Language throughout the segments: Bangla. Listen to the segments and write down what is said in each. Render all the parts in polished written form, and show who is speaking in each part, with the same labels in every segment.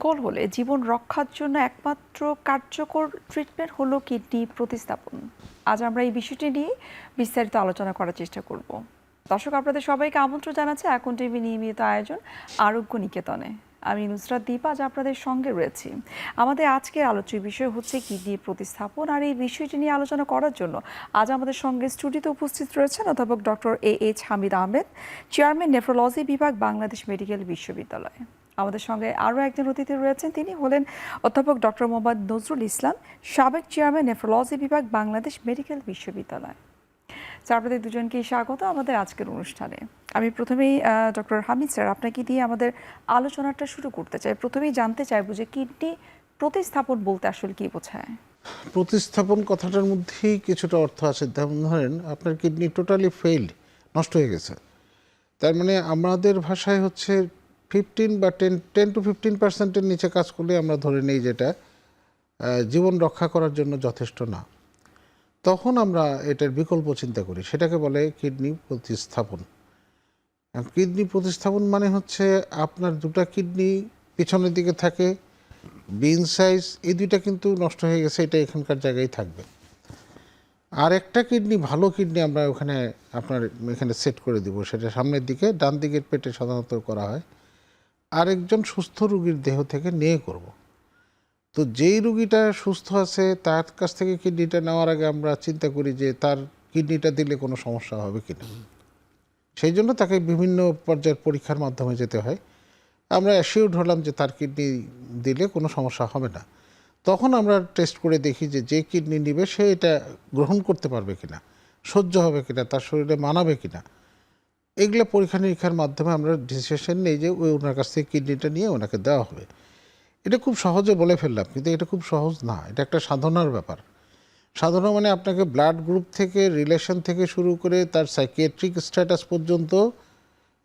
Speaker 1: বিকল হলে জীবন রক্ষার জন্য একমাত্র কার্যকর ট্রিটমেন্ট হলো কিডনি প্রতিস্থাপন। আজ আমরা এই বিষয়টি নিয়ে বিস্তারিত আলোচনা করার চেষ্টা করব। দর্শক, আপনাদের সবাইকে আমন্ত্রণ জানাচ্ছি এখন টিভি নিয়মিত আয়োজন আরোগ্য নিকেতনে। আমি নুসরাত দীপা আজ আপনাদের সঙ্গে রয়েছি। আমাদের আজকের আলোচ্য বিষয় হচ্ছে কিডনি প্রতিস্থাপন, আর এই বিষয়টি নিয়ে আলোচনা করার জন্য আজ আমাদের সঙ্গে স্টুডিওতে উপস্থিত রয়েছেন অধ্যাপক doctor AH Hamid Ahmed, chairman nephrology বিভাগ, বাংলাদেশ মেডিকেল বিশ্ববিদ্যালয়। আমাদের সঙ্গে আরও একজন অতিথি রয়েছেন, তিনি হলেন অধ্যাপক ডক্টর মোহাম্মদ নজরুল ইসলাম, সাবেক চেয়ারম্যান নেফ্রোলজি বিভাগ, বাংলাদেশ মেডিকেল বিশ্ববিদ্যালয়। আপনাদের দুজনকেই স্বাগত আমাদের আজকের অনুষ্ঠানে। আমি প্রথমেই ডক্টর হামিদ স্যার আপনাকে দিয়ে আমাদের আলোচনাটা শুরু করতে চাই। প্রথমেই জানতে চাইবো যে কিডনি প্রতিস্থাপন বলতে আসলে কি বোঝায়?
Speaker 2: প্রতিস্থাপন কথাটার মধ্যেই কিছুটা অর্থ আছে। যেমন ধরেন আপনার কিডনি টোটালি ফেইল্ড, নষ্ট হয়ে গেছে, তার মানে আমাদের ভাষায় হচ্ছে 15 বা 10 to 15% নিচে কাজ করলে আমরা ধরে নেই যেটা জীবন রক্ষা করার জন্য যথেষ্ট না। তখন আমরা এটার বিকল্প চিন্তা করি, সেটাকে বলে কিডনি প্রতিস্থাপন। কিডনি প্রতিস্থাপন মানে হচ্ছে আপনার দুটা কিডনি পিছনের দিকে থাকে, বিন সাইজ, এই দুইটা কিন্তু নষ্ট হয়ে গেছে, এটা এখানকার জায়গায় থাকবে। আর একটা কিডনি, ভালো কিডনি আমরা ওখানে আপনার এখানে সেট করে দিব, সেটা সামনের দিকে ডান দিকের পেটে সাধারণত করা হয়। আরেকজন সুস্থ রুগীর দেহ থেকে নিয়ে করব। তো যেই রুগীটা সুস্থ আছে তার কাছ থেকে কিডনিটা নেওয়ার আগে আমরা চিন্তা করি যে তার কিডনিটা দিলে কোনো সমস্যা হবে কিনা। সেই জন্য তাকে বিভিন্ন পর্যায়ের পরীক্ষার মাধ্যমে যেতে হয়। আমরা অ্যাসিওর্ড হলাম যে তার কিডনি দিলে কোনো সমস্যা হবে না। তখন আমরা টেস্ট করে দেখি যে যে কিডনি নিবে সে এটা গ্রহণ করতে পারবে কিনা, সহ্য হবে কিনা, তার শরীরে মানাবে কিনা। এগুলো পরীক্ষা নিরীক্ষার মাধ্যমে আমরা ডিসিশন নিই যে ওনার কাছ থেকে কিডনিটা নিয়ে ওনাকে দেওয়া হবে। এটা খুব সহজে বলে ফেললাম, কিন্তু এটা খুব সহজ না, এটা একটা সাধনার ব্যাপার। সাধনা মানে আপনাকে ব্লাড গ্রুপ থেকে, রিলেশন থেকে শুরু করে তার সাইকিয়াট্রিক স্ট্যাটাস পর্যন্ত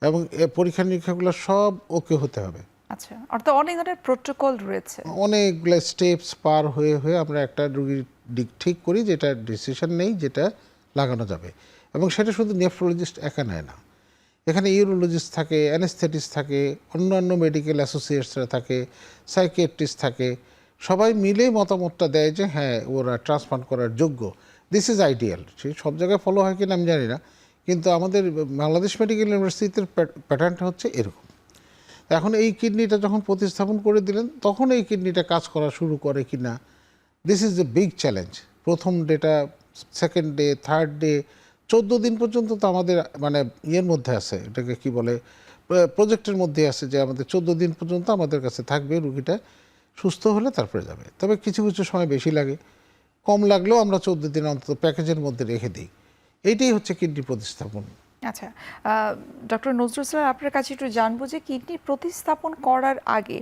Speaker 2: এবং পরীক্ষা নিরীক্ষাগুলো সব ওকে হতে হবে।
Speaker 1: আচ্ছা, অর্থাৎ অনেক ধরনের প্রোটোকল রয়েছে,
Speaker 2: অনেকগুলো স্টেপস পার হয়ে হয়ে আমরা একটা রুগীর দিক ঠিক করি, যেটা ডিসিশন নেই যেটা লাগানো যাবে। এবং সেটা শুধু নেফ্রোলজিস্ট একা নেয় না, এখানে ইউরোলজিস্ট থাকে, অ্যানেস্থেটিস্ট থাকে, অন্যান্য মেডিকেল অ্যাসোসিয়েটসরা থাকে, সাইকিয়াট্রিস্ট থাকে, সবাই মিলে মতামতটা দেয় যে হ্যাঁ ওরা ট্রান্সপ্লান্ট করার যোগ্য। This is ideal. সেই সব জায়গায় ফলো হয় কিনা আমি জানি না, কিন্তু আমাদের বাংলাদেশ মেডিকেল ইউনিভার্সিটির প্যাটার্নটা হচ্ছে এরকম। এখন এই কিডনিটা যখন প্রতিস্থাপন করে দিলেন, তখন এই কিডনিটা কাজ করা শুরু করে কি না, this is a big challenge. প্রথম ডেটা, সেকেন্ড ডে, থার্ড ডে, 14 দিন পর্যন্ত তো আমাদের মানে ইয়ের মধ্যে আছে, এটাকে কি বলে, প্রজেক্টের মধ্যে আছে যে আমাদের 14 দিন পর্যন্ত আমাদের কাছে থাকবে, রুগীটা সুস্থ হলে তারপরে যাবে। তবে কিছু কিছু সময় বেশি লাগে, কম লাগলেও আমরা 14 দিন অন্তত প্যাকেজের মধ্যে রেখে দিই। এইটাই হচ্ছে কিডনি প্রতিস্থাপন।
Speaker 1: আচ্ছা, ডক্টর নজরুল স্যার আপনার কাছে একটু জানবো যে কিডনি প্রতিস্থাপন করার আগে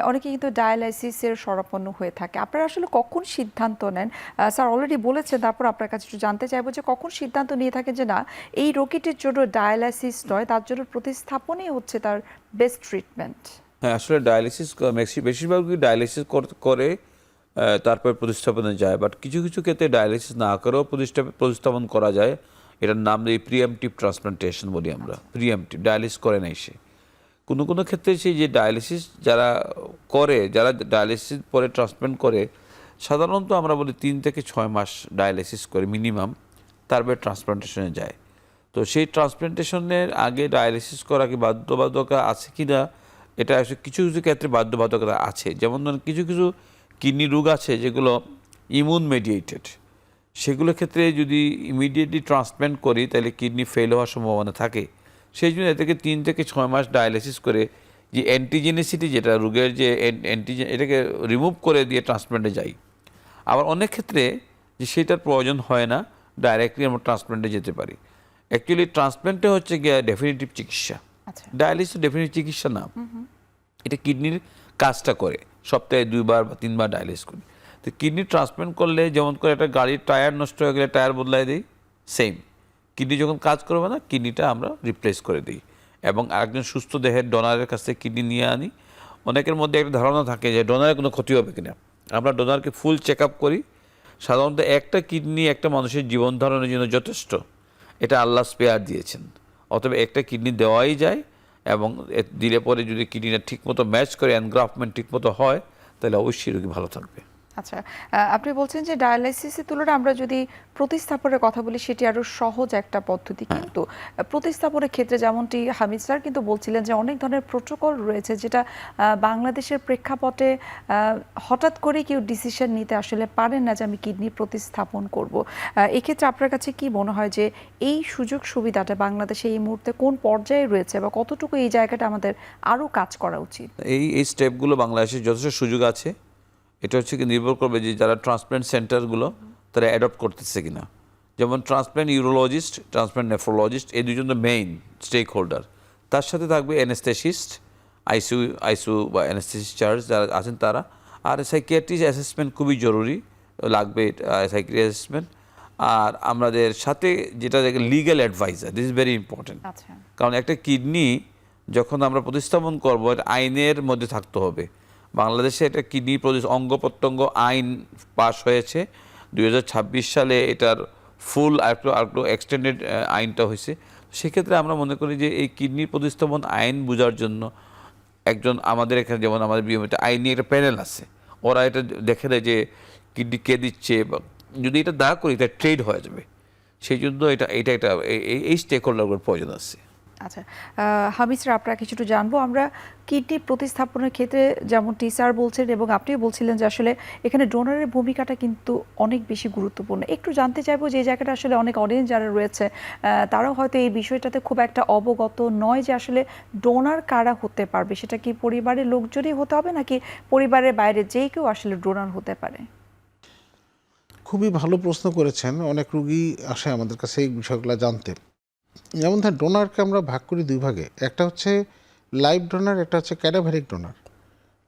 Speaker 1: অনেকে কিন্তু ডায়ালাইসিসের শরণাপন্ন হয়ে থাকে। আপনারা আসলে কখন সিদ্ধান্ত নেন? স্যার অলরেডি বলেছেন, তারপর আপনার কাছে একটু জানতে চাইবো যে কখন সিদ্ধান্ত নিয়ে থাকেন যে না, এই রোগীটির জন্য ডায়ালাইসিস নয়, তার জন্য প্রতিস্থাপনই হচ্ছে তার বেস্ট ট্রিটমেন্ট?
Speaker 3: হ্যাঁ, আসলে ডায়ালিসিস বেশিরভাগ ডায়ালিসিস করে তারপর প্রতিস্থাপনে যায়, বাট কিছু কিছু ক্ষেত্রে ডায়ালিসিস না করেও প্রতিস্থাপন করা যায়। এটার নাম দিয়ে প্রিএমটিভ ট্রান্সপ্লান্টেশন বলি আমরা। প্রিএমটিভ ডায়ালিসিস করে নাই সে, কোনো কোনো ক্ষেত্রে সেই যে ডায়ালিসিস যারা ডায়ালিসিস পরে ট্রান্সপ্লান্ট করে, সাধারণত আমরা বলি 3 থেকে 6 মাস ডায়ালিসিস করে মিনিমাম, তারপরে ট্রান্সপ্লান্টেশনে যায়। তো সেই ট্রান্সপ্লান্টেশনের আগে ডায়ালিসিস করা কি বাধ্যবাধকতা আছে কি না, এটা আসলে কিছু কিছু ক্ষেত্রে বাধ্যবাধকতা আছে। যেমন ধরুন কিছু কিছু কিডনি রোগ আছে যেগুলো ইমিউন মেডিয়েটেড, সেগুলোর ক্ষেত্রে যদি ইমিডিয়েটলি ট্রান্সপ্লান্ট করি তাহলে কিডনি ফেল হওয়ার সম্ভাবনা থাকে। সেই জন্য এটাকে 3 থেকে 6 মাস ডায়ালিসিস করে যে অ্যান্টিজেনিসিটি, যেটা রোগের যে অ্যান্টিজেন, এটাকে রিমুভ করে দিয়ে ট্রান্সপ্লান্টে যাই। আবার অনেক ক্ষেত্রে যে সেটার প্রয়োজন হয় না, ডাইরেক্টলি আমরা ট্রান্সপ্লান্টে যেতে পারি। অ্যাকচুয়ালি ট্রান্সপ্লান্টে হচ্ছে গিয়ে ডেফিনিটিভ চিকিৎসা, ডায়ালিসিস ডেফিনিটিভ চিকিৎসা না। এটা কিডনির কাজটা করে, সপ্তাহে 2 বার বা 3 বার ডায়ালিসিস করি। তো কিডনি ট্রান্সপ্লান্ট করলে যেমন করে একটা গাড়ির টায়ার নষ্ট হয়ে গেলে টায়ার বদলাই দিই, সেম কিডনি যখন কাজ করবে না, কিডনিটা আমরা রিপ্লেস করে দিই এবং আরেকজন সুস্থ দেহের ডোনারের কাছ থেকে কিডনি নিয়ে আনি। অনেকের মধ্যে একটা ধারণা থাকে যে ডোনারের কোনো ক্ষতি হবে কিনা। আমরা ডোনারকে ফুল চেক আপ করি। সাধারণত একটা কিডনি একটা মানুষের জীবন ধারণের জন্য যথেষ্ট, এটা আল্লাহ স্পেয়ার দিয়েছেন, অতএব একটা কিডনি দেওয়াই যায় এবং দিলে পরে যদি কিডনিটা ঠিকমতো ম্যাচ করে এনগ্রাফটমেন্ট ঠিকমতো হয় তাহলে অবশ্যই রোগী ভালো থাকবে।
Speaker 1: আচ্ছা, আপনি বলছেন যে ডায়ালাইসিসের তুলনায় আমরা যদি প্রতিস্থাপনের কথা বলি সেটি আরো সহজ একটা পদ্ধতি, কিন্তু প্রতিস্থাপনের ক্ষেত্রে যেমনটি হামিদ স্যার কিন্তু বলছিলেন যে অনেক ধরনের প্রোটোকল রয়েছে যেটা বাংলাদেশের প্রেক্ষাপটে হঠাৎ করে কেউ ডিসিশন নিতে আসলে পারেন না যে আমি কিডনি প্রতিস্থাপন করব। এক্ষেত্রে আপনার কাছে কি মনে হয় যে এই সুযোগ সুবিধাটা বাংলাদেশে এই মুহূর্তে কোন পর্যায়ে রয়েছে বা কতটুকু এই জায়গাটা আমাদের আরো কাজ করা উচিত?
Speaker 3: এই স্টেপগুলো বাংলাদেশে যথেষ্ট সুযোগ আছে। এটা হচ্ছে কি নির্ভর করবে যে যারা ট্রান্সপ্ল্যান্ট সেন্টারগুলো তারা অ্যাডপ্ট করতেছে কিনা। যেমন ট্রান্সপ্ল্যান্ট ইউরোলজিস্ট, ট্রান্সপ্ল্যান্ট নেফ্রোলজিস্ট, এই দুজন তো মেইন স্টেক হোল্ডার। তার সাথে থাকবে অ্যানেস্থেসিস্ট, আইসিইউ বা অ্যানেস্থেসিস্ট চার্জ যারা আছেন তারা। আর সাইকিয়াট্রিস্ট অ্যাসেসমেন্ট খুবই জরুরি লাগবে, সাইকিয়াট্রি অ্যাসেসমেন্ট। আর আমাদের সাথে যেটা legal adviser, this is very important.
Speaker 1: আচ্ছা,
Speaker 3: কারণ একটা কিডনি যখন আমরা প্রতিস্থাপন করবো এটা আইনের মধ্যে থাকতে হবে। বাংলাদেশে একটা কিডনি অঙ্গ প্রত্যঙ্গ আইন পাস হয়েছে 2026 সালে, এটার ফুল আরেকটু এক্সটেন্ডেড আইনটা হয়েছে। সেক্ষেত্রে আমরা মনে করি যে এই কিডনি প্রতিস্থাপন আইন বোঝার জন্য একজন আমাদের এখানে যেমন আমাদের বিএমএতে আইনি একটা প্যানেল আছে, ওরা এটা দেখে দেয় যে কিডনি কে দিচ্ছে, বা যদি এটা না করি এটা ট্রেড হয়ে যাবে। সেই জন্য এই স্টেক হোল্ডারগুলোর প্রয়োজন আছে।
Speaker 1: আচ্ছা, হামিদ স্যার আপনারা কিছুটা জানবো আমরা কিডনি প্রতিস্থাপনের ক্ষেত্রে, যেমনটি স্যার বলছেন এবং আপনিও বলছিলেন যে আসলে এখানে ডোনারের ভূমিকাটা কিন্তু অনেক বেশি গুরুত্বপূর্ণ। একটু জানতে চাইবো যে এই জায়গাটা আসলে অনেক অডিয়েন্স যারা রয়েছে তারাও হয়তো এই বিষয়টাতে খুব একটা অবগত নয় যে আসলে ডোনার কারা হতে পারবে। সেটা কি পরিবারের লোকজনই হতে হবে নাকি পরিবারের বাইরে যে কেউ আসলে ডোনার হতে পারে?
Speaker 2: খুবই ভালো প্রশ্ন করেছেন। অনেক রুগী আসে আমাদের কাছে এই বিষয়গুলো জানতে। যেমন ধর ডোনারকে আমরা ভাগ করি দুই ভাগে, একটা হচ্ছে লাইভ ডোনার, একটা হচ্ছে ক্যাডাভারিক ডোনার।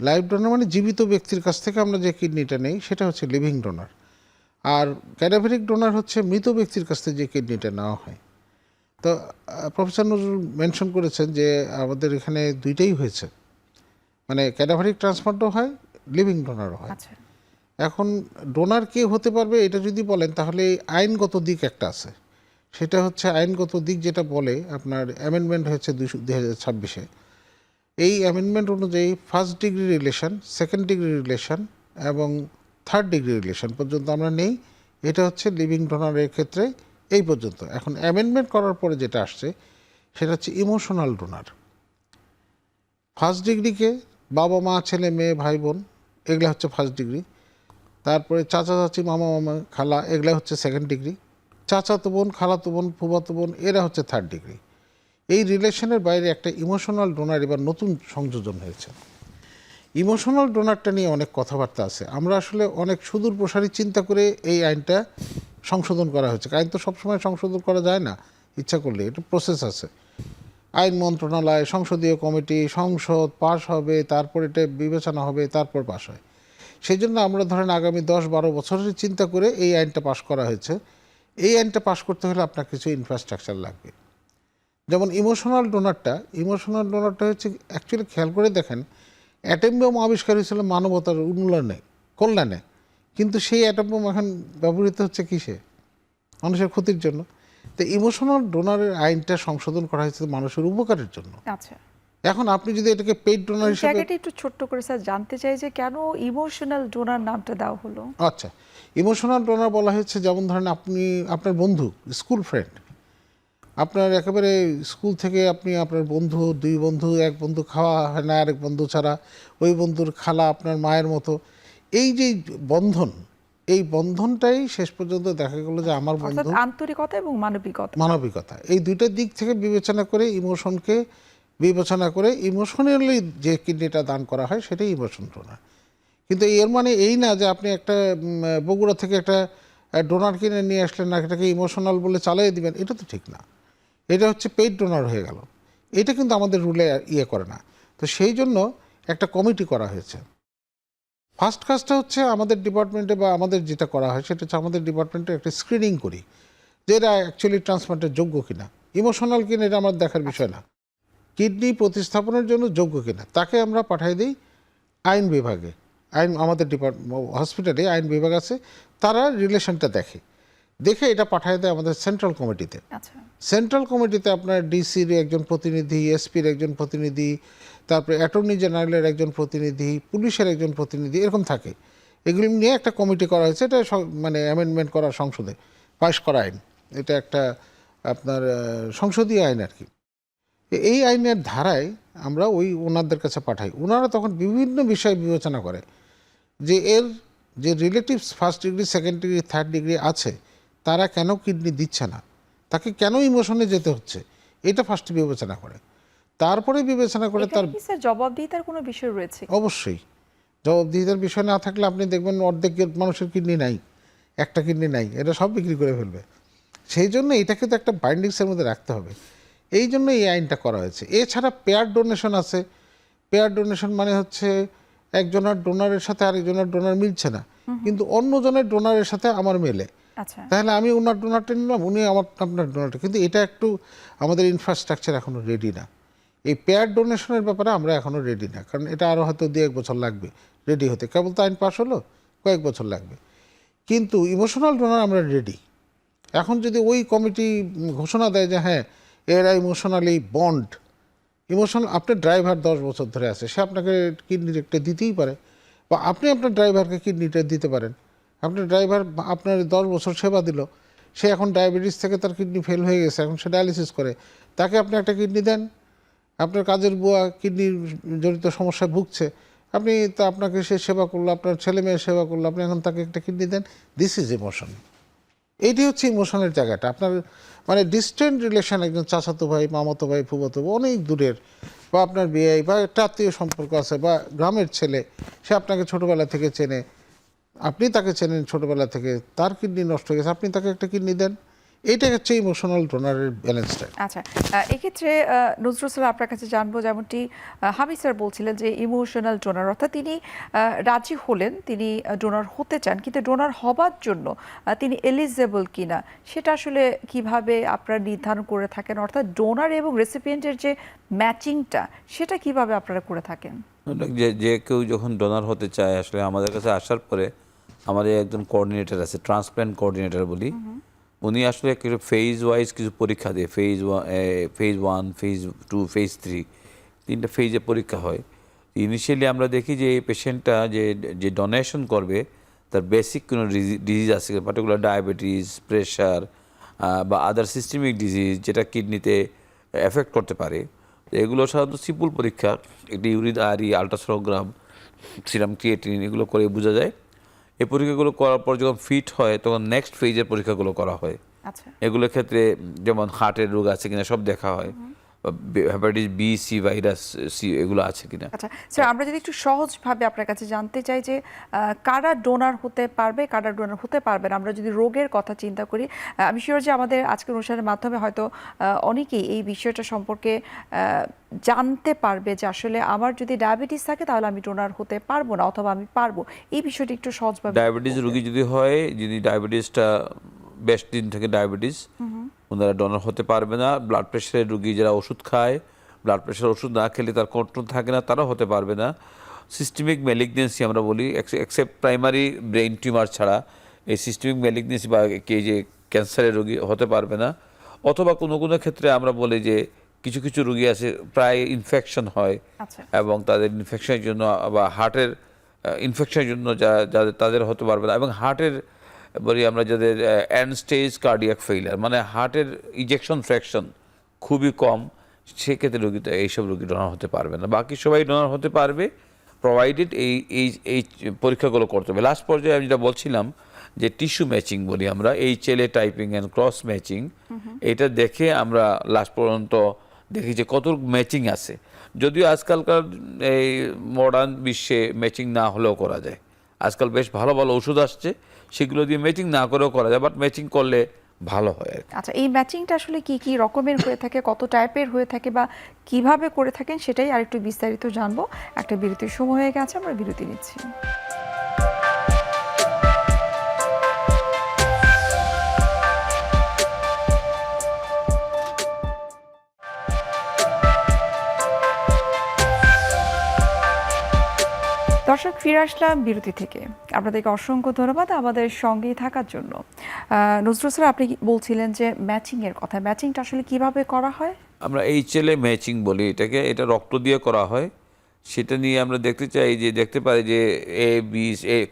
Speaker 2: লাইভ ডোনার মানে জীবিত ব্যক্তির কাছ থেকে আমরা যে কিডনিটা নেই সেটা হচ্ছে লিভিং ডোনার, আর ক্যাডাভারিক ডোনার হচ্ছে মৃত ব্যক্তির কাছ থেকে যে কিডনিটা নেওয়া হয়। তো প্রফেসর নজরুল মেনশন করেছেন যে আমাদের এখানে দুইটাই হয়েছে, মানে ক্যাডাভারিক ট্রান্সপ্লান্টও হয়, লিভিং ডোনারও হয়।
Speaker 1: আচ্ছা,
Speaker 2: এখন ডোনার কে হতে পারবে এটা যদি বলেন তাহলে আইনগত দিক একটা আছে, সেটা হচ্ছে আইনগত দিক যেটা বলে আপনার অ্যামেন্ডমেন্ট হয়েছে 2026-এ। এই অ্যামেন্ডমেন্ট অনুযায়ী first degree relation, second degree relation এবং থার্ড ডিগ্রি রিলেশন পর্যন্ত আমরা নেই। এটা হচ্ছে লিভিং ডোনারের ক্ষেত্রে এই পর্যন্ত। এখন অ্যামেন্ডমেন্ট করার পরে যেটা আসছে সেটা হচ্ছে ইমোশনাল ডোনার। ফার্স্ট ডিগ্রিকে বাবা মা ছেলে মেয়ে ভাই বোন এগুলা হচ্ছে ফার্স্ট ডিগ্রি, তারপরে চাচা চাচি মামা মামা খালা এগুলা হচ্ছে সেকেন্ড ডিগ্রি, চাচাতো বোন খালাতো বোন ফুফাতো বোন এরা হচ্ছে থার্ড ডিগ্রি। এই রিলেশনের বাইরে একটা ইমোশনাল ডোনার এবার নতুন সংযোজন হয়েছে। ইমোশনাল ডোনারটা নিয়ে অনেক কথাবার্তা আছে, আমরা আসলে অনেক সুদূর প্রসারী চিন্তা করে এই আইনটা সংশোধন করা হয়েছে। আইন তো সবসময় সংশোধন করা যায় না, ইচ্ছা করলে এটা প্রসেস আছে। আইন মন্ত্রণালয়, সংসদীয় কমিটি, সংসদ পাশ হবে, তারপর এটা বিবেচনা হবে, তারপর পাশ হয়। সেই জন্য আমরা ধরেন আগামী 10-12 বছরের চিন্তা করে এই আইনটা পাশ করা হয়েছে। এই আইনটা পাশ করতে হলে আপনার কিছু ইনফ্রাস্ট্রাকচার লাগবে। যেমন ইমোশনাল ডোনারটা হচ্ছে অ্যাকচুয়ালি খেয়াল করে দেখেন, অ্যাটম বোম আবিষ্কার হয়েছিল মানবতার উন্নয়নে, কল্যাণে, কিন্তু সেই অ্যাটম বোম এখন ব্যবহৃত হচ্ছে কিসে? মানুষের ক্ষতির জন্য। তো ইমোশনাল ডোনারের আইনটা সংশোধন করা হয়েছে মানুষের উপকারের জন্য।
Speaker 1: আচ্ছা,
Speaker 2: এখন আপনি যদি এটাকে পেইড ডোনার
Speaker 1: এই
Speaker 2: হিসেবে,
Speaker 1: জায়গাটা একটু ছোট্ট করে স্যার জানতে চাই যে কেন ইমোশনাল ডোনার নামটা দেওয়া হলো?
Speaker 2: আচ্ছা, ইমোশনাল ডোনার বলা হয়েছে যেমন ধরেন আপনি আপনার বন্ধু, স্কুল ফ্রেন্ড, আপনার একেবারে স্কুল থেকে আপনি আপনার বন্ধু, দুই বন্ধু, এক বন্ধু খাওয়া হয় না আরেক বন্ধু ছাড়া, ওই বন্ধুর খালা আপনার মায়ের মতো, এই যে বন্ধন, এই বন্ধনটাই শেষ পর্যন্ত দেখা গেল যে আমার
Speaker 1: অর্থাৎ
Speaker 2: বন্ধু,
Speaker 1: আন্তরিকতা এবং মানবিকতা।
Speaker 2: মানবিকতা, এই দুইটা দিক থেকে বিবেচনা করে ইমোশনকে বিবেচনা করে ইমোশনালি যে কিডনিটা দান করা হয় সেটাই ইমোশন ডোনার। কিন্তু এর মানে এই না যে আপনি একটা বগুড়া থেকে একটা ডোনার কিনে নিয়ে আসলেন না, এটাকে ইমোশনাল বলে চালিয়ে দিবেন, এটা তো ঠিক না। এটা হচ্ছে পেইড ডোনার হয়ে গেল। এটা কিন্তু আমাদের রুলে ইয়ে করে না। তো সেই জন্য একটা কমিটি করা হয়েছে। ফার্স্ট কাজটা হচ্ছে আমাদের ডিপার্টমেন্টে বা আমাদের যেটা করা হয় সেটা হচ্ছে আমাদের ডিপার্টমেন্টে একটা স্ক্রিনিং করি যে এরা অ্যাকচুয়ালি ট্রান্সপ্লান্টের যোগ্য কিনা, ইমোশনাল কিনা এটা আমার দেখার বিষয় না, কিডনি প্রতিস্থাপনের জন্য যোগ্য কিনা তাকে আমরা পাঠিয়ে দিই আইন বিভাগে। আমাদের হসপিটালে আইন বিভাগ আছে, তারা রিলেশনটা দেখে, দেখে এটা পাঠায় দেয় আমাদের সেন্ট্রাল কমিটিতে।
Speaker 1: আচ্ছা,
Speaker 2: সেন্ট্রাল কমিটিতে আপনার ডিসির একজন প্রতিনিধি, এসপির একজন প্রতিনিধি, তারপরে অ্যাটর্নি জেনারেলের একজন প্রতিনিধি, পুলিশের একজন প্রতিনিধি, এরকম থাকে। এগুলি নিয়ে একটা কমিটি করা হয়েছে। এটা মানে অ্যামেন্ডমেন্ট করা সংসদে পাশ করা আইন। এটা একটা আপনার সংসদীয় আইন আর কি। এই আইনের ধারায় আমরা ওনাদের কাছে পাঠাই। ওনারা তখন বিভিন্ন বিষয় বিবেচনা করে যে এর যে relatives first degree, second degree, third degree আছে, তারা কেন কিডনি দিচ্ছে না, তাকে কেন ইমোশনে যেতে হচ্ছে, এটা ফার্স্টে বিবেচনা করে। তারপরে বিবেচনা করে তার
Speaker 1: এখানে কি স্যার জবাবদিহিতার কোনো বিষয় রয়েছে?
Speaker 2: অবশ্যই জবাবদিহিতার বিষয় না থাকলে আপনি দেখবেন অর্ধেক মানুষের কিডনি নাই, একটা কিডনি নাই, এটা সব বিক্রি করে ফেলবে। সেই জন্য এটাকে তো একটা বাইন্ডিংসের মধ্যে রাখতে হবে। এই জন্য এই আইনটা করা হয়েছে। এছাড়া পেয়ার ডোনেশন আছে। পেয়ার ডোনেশন মানে হচ্ছে একজনের ডোনারের সাথে আরেকজনের ডোনার মিলছে না, কিন্তু অন্যজনের ডোনারের সাথে আমার মেলে,
Speaker 1: আচ্ছা,
Speaker 2: তাহলে আমি ওনার ডোনারটা নিলাম, উনি আপনার ডোনারটা। কিন্তু এটা একটু আমাদের ইনফ্রাস্ট্রাকচার এখনও রেডি না। এই পেয়ার ডোনেশনের ব্যাপারে আমরা এখনও রেডি না, কারণ এটা আরও হয়তো 2-1 বছর লাগবে রেডি হতে। কেবল তো আইন পাস হলো, কয়েক বছর লাগবে। কিন্তু ইমোশনাল ডোনার আমরা রেডি। এখন যদি ওই কমিটি ঘোষণা দেয় যে হ্যাঁ এরা ইমোশনালি বন্ড, ইমোশনাল, আপনার ড্রাইভার 10 বছর ধরে আছে, সে আপনাকে কিডনি একটা দিতেই পারে, বা আপনি আপনার ড্রাইভারকে কিডনিটা দিতে পারেন। আপনার ড্রাইভার আপনার 10 বছর সেবা দিল, সে এখন ডায়াবেটিস থেকে তার কিডনি ফেল হয়ে গেছে, এখন সে ডায়ালিসিস করে, তাকে আপনি একটা কিডনি দেন। আপনার কাজের বুয়া কিডনি জনিত সমস্যায় ভুগছে, আপনি তা আপনাকে সে সেবা করলো, আপনার ছেলে মেয়ের সেবা করলো, আপনি এখন তাকে একটা কিডনি দেন। This is emotion. এইটি হচ্ছে ইমোশনের জায়গাটা। আপনার মানে ডিস্টেন্ট রিলেশন, একজন চাচাতো ভাই, মামাতো ভাই, ফুফাতো ভাই, অনেক দূরের, বা আপনার বিয়ে বা একটা আত্মীয় সম্পর্ক আছে, বা গ্রামের ছেলে, সে আপনাকে ছোটোবেলা থেকে চেনে, আপনি তাকে চেনেন ছোটোবেলা থেকে, তার কিডনি নষ্ট হয়ে গেছে, আপনি তাকে একটা কিডনি দেন। এইটা হচ্ছে ইমোশনাল ডোনারের ব্যালেন্সটা।
Speaker 1: আচ্ছা, এক্ষেত্রে নজরুল স্যার আপনার কাছে জানবো, যেমনটি হামিদ স্যার বলছিলেন যে ইমোশনাল ডোনার, অর্থাৎ তিনি রাজি হলেন, তিনি ডোনার হতে চান, কিন্তু ডোনার হবার জন্য তিনি এলিজেবল কিনা সেটা আসলে কিভাবে আপনারা নির্ধারণ করে থাকেন? অর্থাৎ ডোনার এবং রেসিপিয়েন্টের যে ম্যাচিংটা, সেটা কিভাবে আপনারা করে থাকেন?
Speaker 3: যে যে কেউ যখন ডোনার হতে চায়, আসলে আমাদের কাছে আসার পরে আমাদের একজন কোঅর্ডিনেটর আছে, ট্রান্সপ্ল্যান্ট কোঅর্ডিনেটর বলি, উনি আসলে কিছু ফেজ ওয়াইজ কিছু পরীক্ষা দিয়ে, ফেজ 1, ফেজ 2, ফেজ 3, 3টা ফেজে পরীক্ষা হয়। ইনিশিয়ালি আমরা দেখি যে এই পেশেন্টটা যে ডোনেশন করবে তার বেসিক কোনো ডিজিজ আছে, পার্টিকুলার ডায়াবেটিস, প্রেশার বা আদার সিস্টেমিক ডিজিজ যেটা কিডনিতে এফেক্ট করতে পারে। এগুলো সাধারণত সিম্পল পরীক্ষা, একটি ইউরিন আরি, আলট্রাসোনোগ্রাম, সিরাম ক্রিয়েটিন, এগুলো করে বোঝা যায়। এই পরীক্ষাগুলো করার পর যখন ফিট হয় তখন নেক্সট ফেজের পরীক্ষাগুলো করা হয়।
Speaker 1: আচ্ছা,
Speaker 3: এগুলোর ক্ষেত্রে যেমন হার্টের রোগ আছে কিনা সব দেখা হয়, hepatitis B, C, virus C, এগুলো আছে কিনা।
Speaker 1: আচ্ছা স্যার, আমরা যদি একটু সহজভাবে আপনার কাছে জানতে চাই যে কারা ডোনার হতে পারবে, কারা ডোনার হতে পারবে না, আমরা যদি রোগের কথা চিন্তা করি, আমি শিওর যে আমাদের আজকের অনুষ্ঠানের মাধ্যমে হয়তো অনেকেই এই বিষয়টা সম্পর্কে জানতে পারবে যে আসলে আমার যদি ডায়াবেটিস থাকে তাহলে আমি ডোনার হতে পারবো না, অথবা আমি পারবো। এই বিষয়টি একটু সহজভাবে।
Speaker 3: ডায়াবেটিস রোগী যদি হয়, যদি ডায়াবেটিসটা বেশ দিন থেকে ডায়াবেটিস, ওনারা ডোনার হতে পারবে না। ব্লাড প্রেশারের রোগী যারা ওষুধ খায়, ব্লাড প্রেশার ওষুধ না খেলে তার কন্ট্রোল থাকে না, তারা হতে পারবে না। সিস্টেমিক ম্যালিগনেন্সি আমরা বলি, এক্সেপ্ট প্রাইমারি ব্রেইন টিউমার ছাড়া এই সিস্টেমিক ম্যালিগনেন্সি বা যে ক্যান্সারের রোগী হতে পারবে না। অথবা কোনো কোনো ক্ষেত্রে আমরা বলি যে কিছু কিছু রোগী আছে প্রায় ইনফেকশন হয়,
Speaker 1: আচ্ছা,
Speaker 3: এবং তাদের ইনফেকশনের জন্য বা হার্টের ইনফেকশনের জন্য যাদের তাদের হতে পারবে না। এবং হার্টের বলি আমরা যাদের এন্ড স্টেজ কার্ডিয়াক ফেইলিয়ার, মানে হার্টের ইজেকশন ফ্র্যাকশন খুবই কম, সেক্ষেত্রে রোগী তো এইসব রোগী ডোনার হতে পারবে না। বাকি সবাই ডোনার হতে পারবে, প্রোভাইডেড এই এই এই পরীক্ষাগুলো করতে হবে। লাস্ট পর্যায়ে আমি যেটা বলছিলাম যে টিস্যু ম্যাচিং বলি আমরা, এই চেলে টাইপিং অ্যান্ড ক্রস ম্যাচিং, এটা দেখে আমরা লাস্ট পর্যন্ত দেখি যে কত ম্যাচিং আছে। যদিও আজকালকার এই মডার্ন বিশ্বে ম্যাচিং না হলেও করা যায়, আজকাল বেশ ভালো ভালো ওষুধ আসছে, সেগুলো দিয়ে ম্যাচিং না করেও করা যায়, বাট ম্যাচিং করলে ভালো হয় আর কি।
Speaker 1: আচ্ছা, এই ম্যাচিংটা আসলে কি কি রকমের হয়ে থাকে, কত টাইপের হয়ে থাকে, বা কিভাবে করে থাকেন সেটাই আরেকটু বিস্তারিত জানবো। একটা বিরতির সময় হয়ে গেছে, আমরা বিরতি নিচ্ছি। দর্শক, ফিরে আসলাম বিরতি থেকে। আপনাদেরকে অসংখ্য ধন্যবাদ আমাদের সঙ্গেই থাকার জন্য। নজরুল স্যার, আপনি বলছিলেন যে ম্যাচিংয়ের কথা, ম্যাচিংটা আসলে কিভাবে করা হয়?
Speaker 3: আমরা HLA ম্যাচিং বলি এটাকে, এটা রক্ত দিয়ে করা হয়। সেটা নিয়ে আমরা দেখতে চাই যে দেখতে পারি যে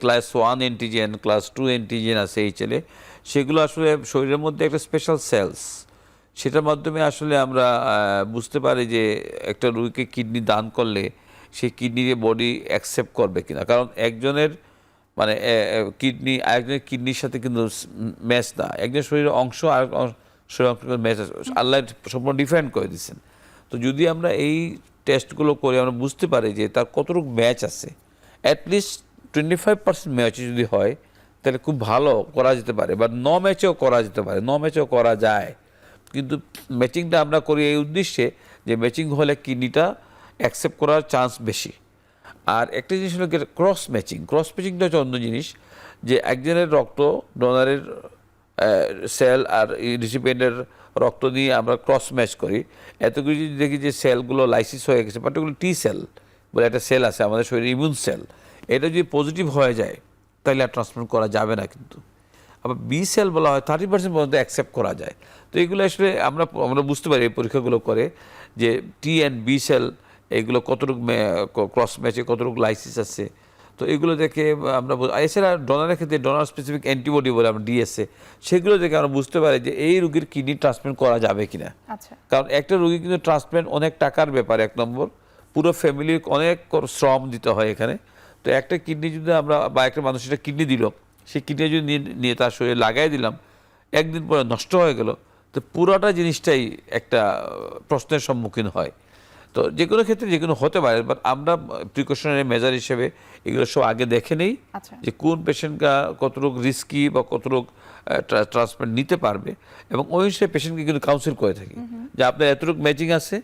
Speaker 3: ক্লাস 1 অ্যান্টিজেন, ক্লাস 2 অ্যান্টিজেন আছে HLA, সেগুলো আসলে শরীরের মধ্যে একটা স্পেশাল সেলস, সেটার মাধ্যমে আসলে আমরা বুঝতে পারি যে একটা রোগীকে কিডনি দান করলে সেই কিডনি বডি অ্যাকসেপ্ট করবে কিনা। কারণ একজনের মানে কিডনি আরেকজনের কিডনির সাথে কিন্তু ম্যাচ না, একজনের শরীরের অংশ আর শরীরের অংশ ম্যাচ, আল্লাহ সম্পূর্ণ ডিফারেন্ট করে দিচ্ছেন। তো যদি আমরা এই টেস্টগুলো করে আমরা বুঝতে পারি যে তার কতটুকু ম্যাচ আছে, অ্যাটলিস্ট 25% ম্যাচ যদি হয় তাহলে খুব ভালো করা যেতে পারে, বা ম্যাচেও করা যেতে পারে, ম্যাচেও করা যায়। কিন্তু ম্যাচিংটা আমরা করি এই উদ্দেশ্যে যে ম্যাচিং হলে কিডনিটা অ্যাকসেপ্ট করার চান্স বেশি। আর একটা জিনিস হলো ক্রস ম্যাচিংটা হচ্ছে অন্য জিনিস, যে একজনের রক্ত, ডোনারের সেল আর রিসিপিয়েন্টের রক্ত নিয়ে আমরা ক্রস ম্যাচ করি। এত কিছু দেখি যে সেলগুলো লাইসিস হয়ে গেছে, পার্টিকুলার টি সেল বলে একটা সেল আছে আমাদের শরীরে, ইমিউন সেল, এটা যদি পজিটিভ হয়ে যায় তাহলে আর ট্রান্সপ্লান্ট করা যাবে না। কিন্তু আবার বি সেল বলা হয় 30% পর্যন্ত অ্যাকসেপ্ট করা যায়। তো এগুলো আসলে আমরা বুঝতে পারি এই পরীক্ষাগুলো করে যে টি অ্যান্ড বি সেল এগুলো কতটুকু ক্রস ম্যাচে কতটুকু লাইসিস আছে। তো এগুলো দেখে আমরা, এছাড়া ডোনারের ক্ষেত্রে ডোনার স্পেসিফিক অ্যান্টিবডি বলে আমরা ডিএসএ, সেগুলো দেখে আমরা বুঝতে পারি যে এই রোগীর কিডনি ট্রান্সপ্লান্ট করা যাবে কিনা।
Speaker 1: আচ্ছা,
Speaker 3: কারণ একটা রোগী কিন্তু ট্রান্সপ্লান্ট অনেক টাকার ব্যাপার, এক নম্বর, পুরো ফ্যামিলির অনেক শ্রম দিতে হয় এখানে। তো একটা কিডনি যদি আমরা, বা একটা মানুষ একটা কিডনি দিল, সেই কিডনি যদি নিয়ে তার শরীরে লাগাই দিলাম, একদিন পরে নষ্ট হয়ে গেল, তো পুরোটা জিনিসটাই একটা প্রশ্নের সম্মুখীন হয়। তো যে কোনো ক্ষেত্রে যে কোনো হতে পারে, বাট আমরা প্রিকশনারি মেজার হিসেবে এগুলো সব আগে দেখে নেই
Speaker 1: আচ্ছা,
Speaker 3: যে কোন পেশেন্টরা কতটুকু রিস্কি বা কতটুকু ট্রান্সপ্লান্ট নিতে পারবে, এবং ওই হিসেবে পেশেন্টকে কিন্তু কাউন্সিল করে থাকি যে আপনার এতটুকু ম্যাচিং আছে,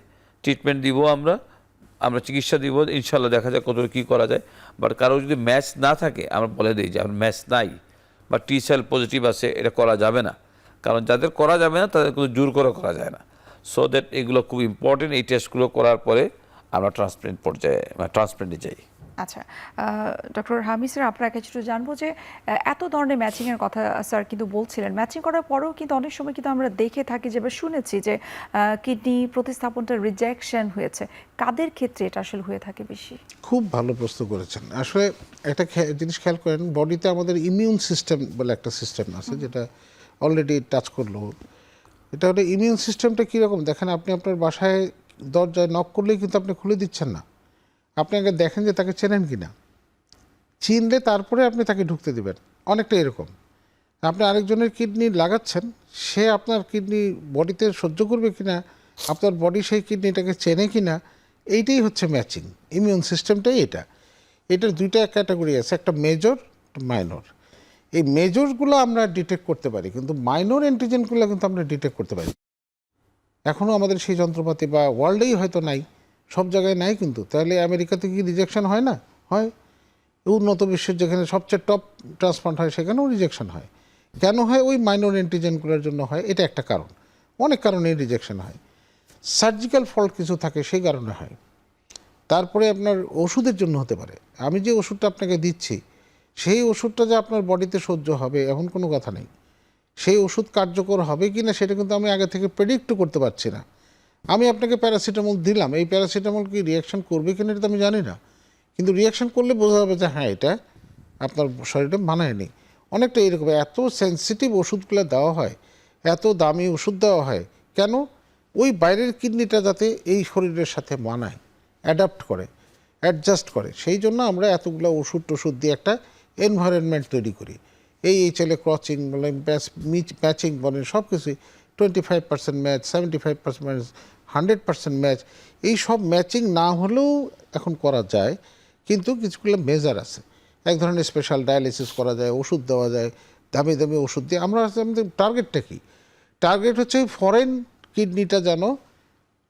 Speaker 3: ট্রিটমেন্ট দিব, আমরা চিকিৎসা দিব, ইনশাল্লাহ দেখা যায় কতটুকু কী করা যায়। বাট কারো যদি ম্যাচ না থাকে আমরা বলে দিই যে আপনার ম্যাচ নাই বা টি সেল পজিটিভ আছে, এটা করা যাবে না। কারণ যাদের করা যাবে না তাদের কোনো জোর করে করা যায় না। সো দ্যাট এগুলো খুব ইম্পর্টেন্ট। এই টেস্টগুলো করার পরে আমরা ট্রান্সপ্লান্ট পর্যায়ে ট্রান্সপ্লান্টে যাই।
Speaker 1: আচ্ছা। ডক্টর হামিদ স্যার, আপনার কাছে একটু জানবো যে এত ধরনের ম্যাচিংয়ের কথা স্যার কিন্তু বলছিলেন, ম্যাচিং করার পরেও কিন্তু অনেক সময় কিন্তু আমরা দেখে থাকি যে, শুনেছি যে কিডনি প্রতিস্থাপনটা রিজেকশন হয়েছে। কাদের ক্ষেত্রে এটা আসলে হয়ে থাকে বেশি?
Speaker 2: খুব ভালো প্রশ্ন করেছেন। আসলে একটা জিনিস খেয়াল করেন, বডিতে আমাদের ইমিউন সিস্টেম বলে একটা সিস্টেম আছে, যেটা অলরেডি টাচ করলো। এটা হলো ইমিউন সিস্টেমটা কীরকম দেখেন, আপনি আপনার বাসায় দরজায় নক করলেই কিন্তু আপনি খুলে দিচ্ছেন না, আপনি আগে দেখেন যে তাকে চেনেন কি না, চিনলে তারপরে আপনি তাকে ঢুকতে দেবেন। অনেকটা এরকম, আপনি আরেকজনের কিডনি লাগাচ্ছেন, সে আপনার কিডনি বডিতে সহ্য করবে কি না, আপনার বডি সেই কিডনিটাকে চেনে কি না, এইটাই হচ্ছে ম্যাচিং। ইমিউন সিস্টেমটাই এটার দুইটা ক্যাটাগরি আছে, একটা মেজর, মাইনর। এই মেজরগুলো আমরা ডিটেক্ট করতে পারি, কিন্তু মাইনর অ্যান্টিজেনগুলো কিন্তু আমরা ডিটেক্ট করতে পারি। এখনও আমাদের সেই যন্ত্রপাতি বা ওয়ার্ল্ডেই হয়তো নাই, সব জায়গায় নাই। কিন্তু তাহলে আমেরিকাতে কি রিজেকশন হয় না? হয়। উন্নত বিশ্বের যেখানে সবচেয়ে টপ ট্রান্সপ্লান্ট হয় সেখানেও রিজেকশন হয়। কেন হয়? ওই মাইনর অ্যান্টিজেনগুলোর জন্য হয়। এটা একটা কারণ। অনেক কারণেই রিজেকশন হয়। সার্জিক্যাল ফল্ট কিছু থাকে, সেই কারণে হয়। তারপরে আপনার ওষুধের জন্য হতে পারে। আমি যে ওষুধটা আপনাকে দিচ্ছি, সেই ওষুধটা যে আপনার বডিতে সহ্য হবে এমন কোনো কথা নেই। সেই ওষুধ কার্যকর হবে কি না সেটা কিন্তু আমি আগে থেকে প্রেডিক্ট করতে পারছি না। আমি আপনাকে প্যারাসিটামল দিলাম, এই প্যারাসিটামল কি রিয়াকশন করবে কিনা এটা তো আমি জানি না, কিন্তু রিয়াকশন করলে বোঝা যাবে যে হ্যাঁ, এটা আপনার শরীরে মানায়নি। অনেকটা এরকম এত সেন্সিটিভ ওষুধগুলো দেওয়া হয়, এত দামি ওষুধ দেওয়া হয় কেন? ওই বাইরের কিডনিটা যাতে এই শরীরের সাথে মানায়, অ্যাডাপ্ট করে, অ্যাডজাস্ট করে, সেই জন্য আমরা এতগুলো ওষুধ টষুধ দিয়ে একটা এনভায়রনমেন্ট তৈরি করি। এই ছেলে ক্রচিং বলেন, ম্যাচিং বলেন, সব কিছুই 25% ম্যাচ, 75% ম্যাচ, 100% ম্যাচ। এই সব ম্যাচিং না হলেও এখন করা যায়, কিন্তু কিছুগুলো মেজার আছে। এক ধরনের স্পেশাল ডায়ালিসিস করা যায়, ওষুধ দেওয়া যায়, দামি দামি ওষুধ দিয়ে। আমাদের টার্গেটটা কী? টার্গেট হচ্ছে ফরেন কিডনিটা যেন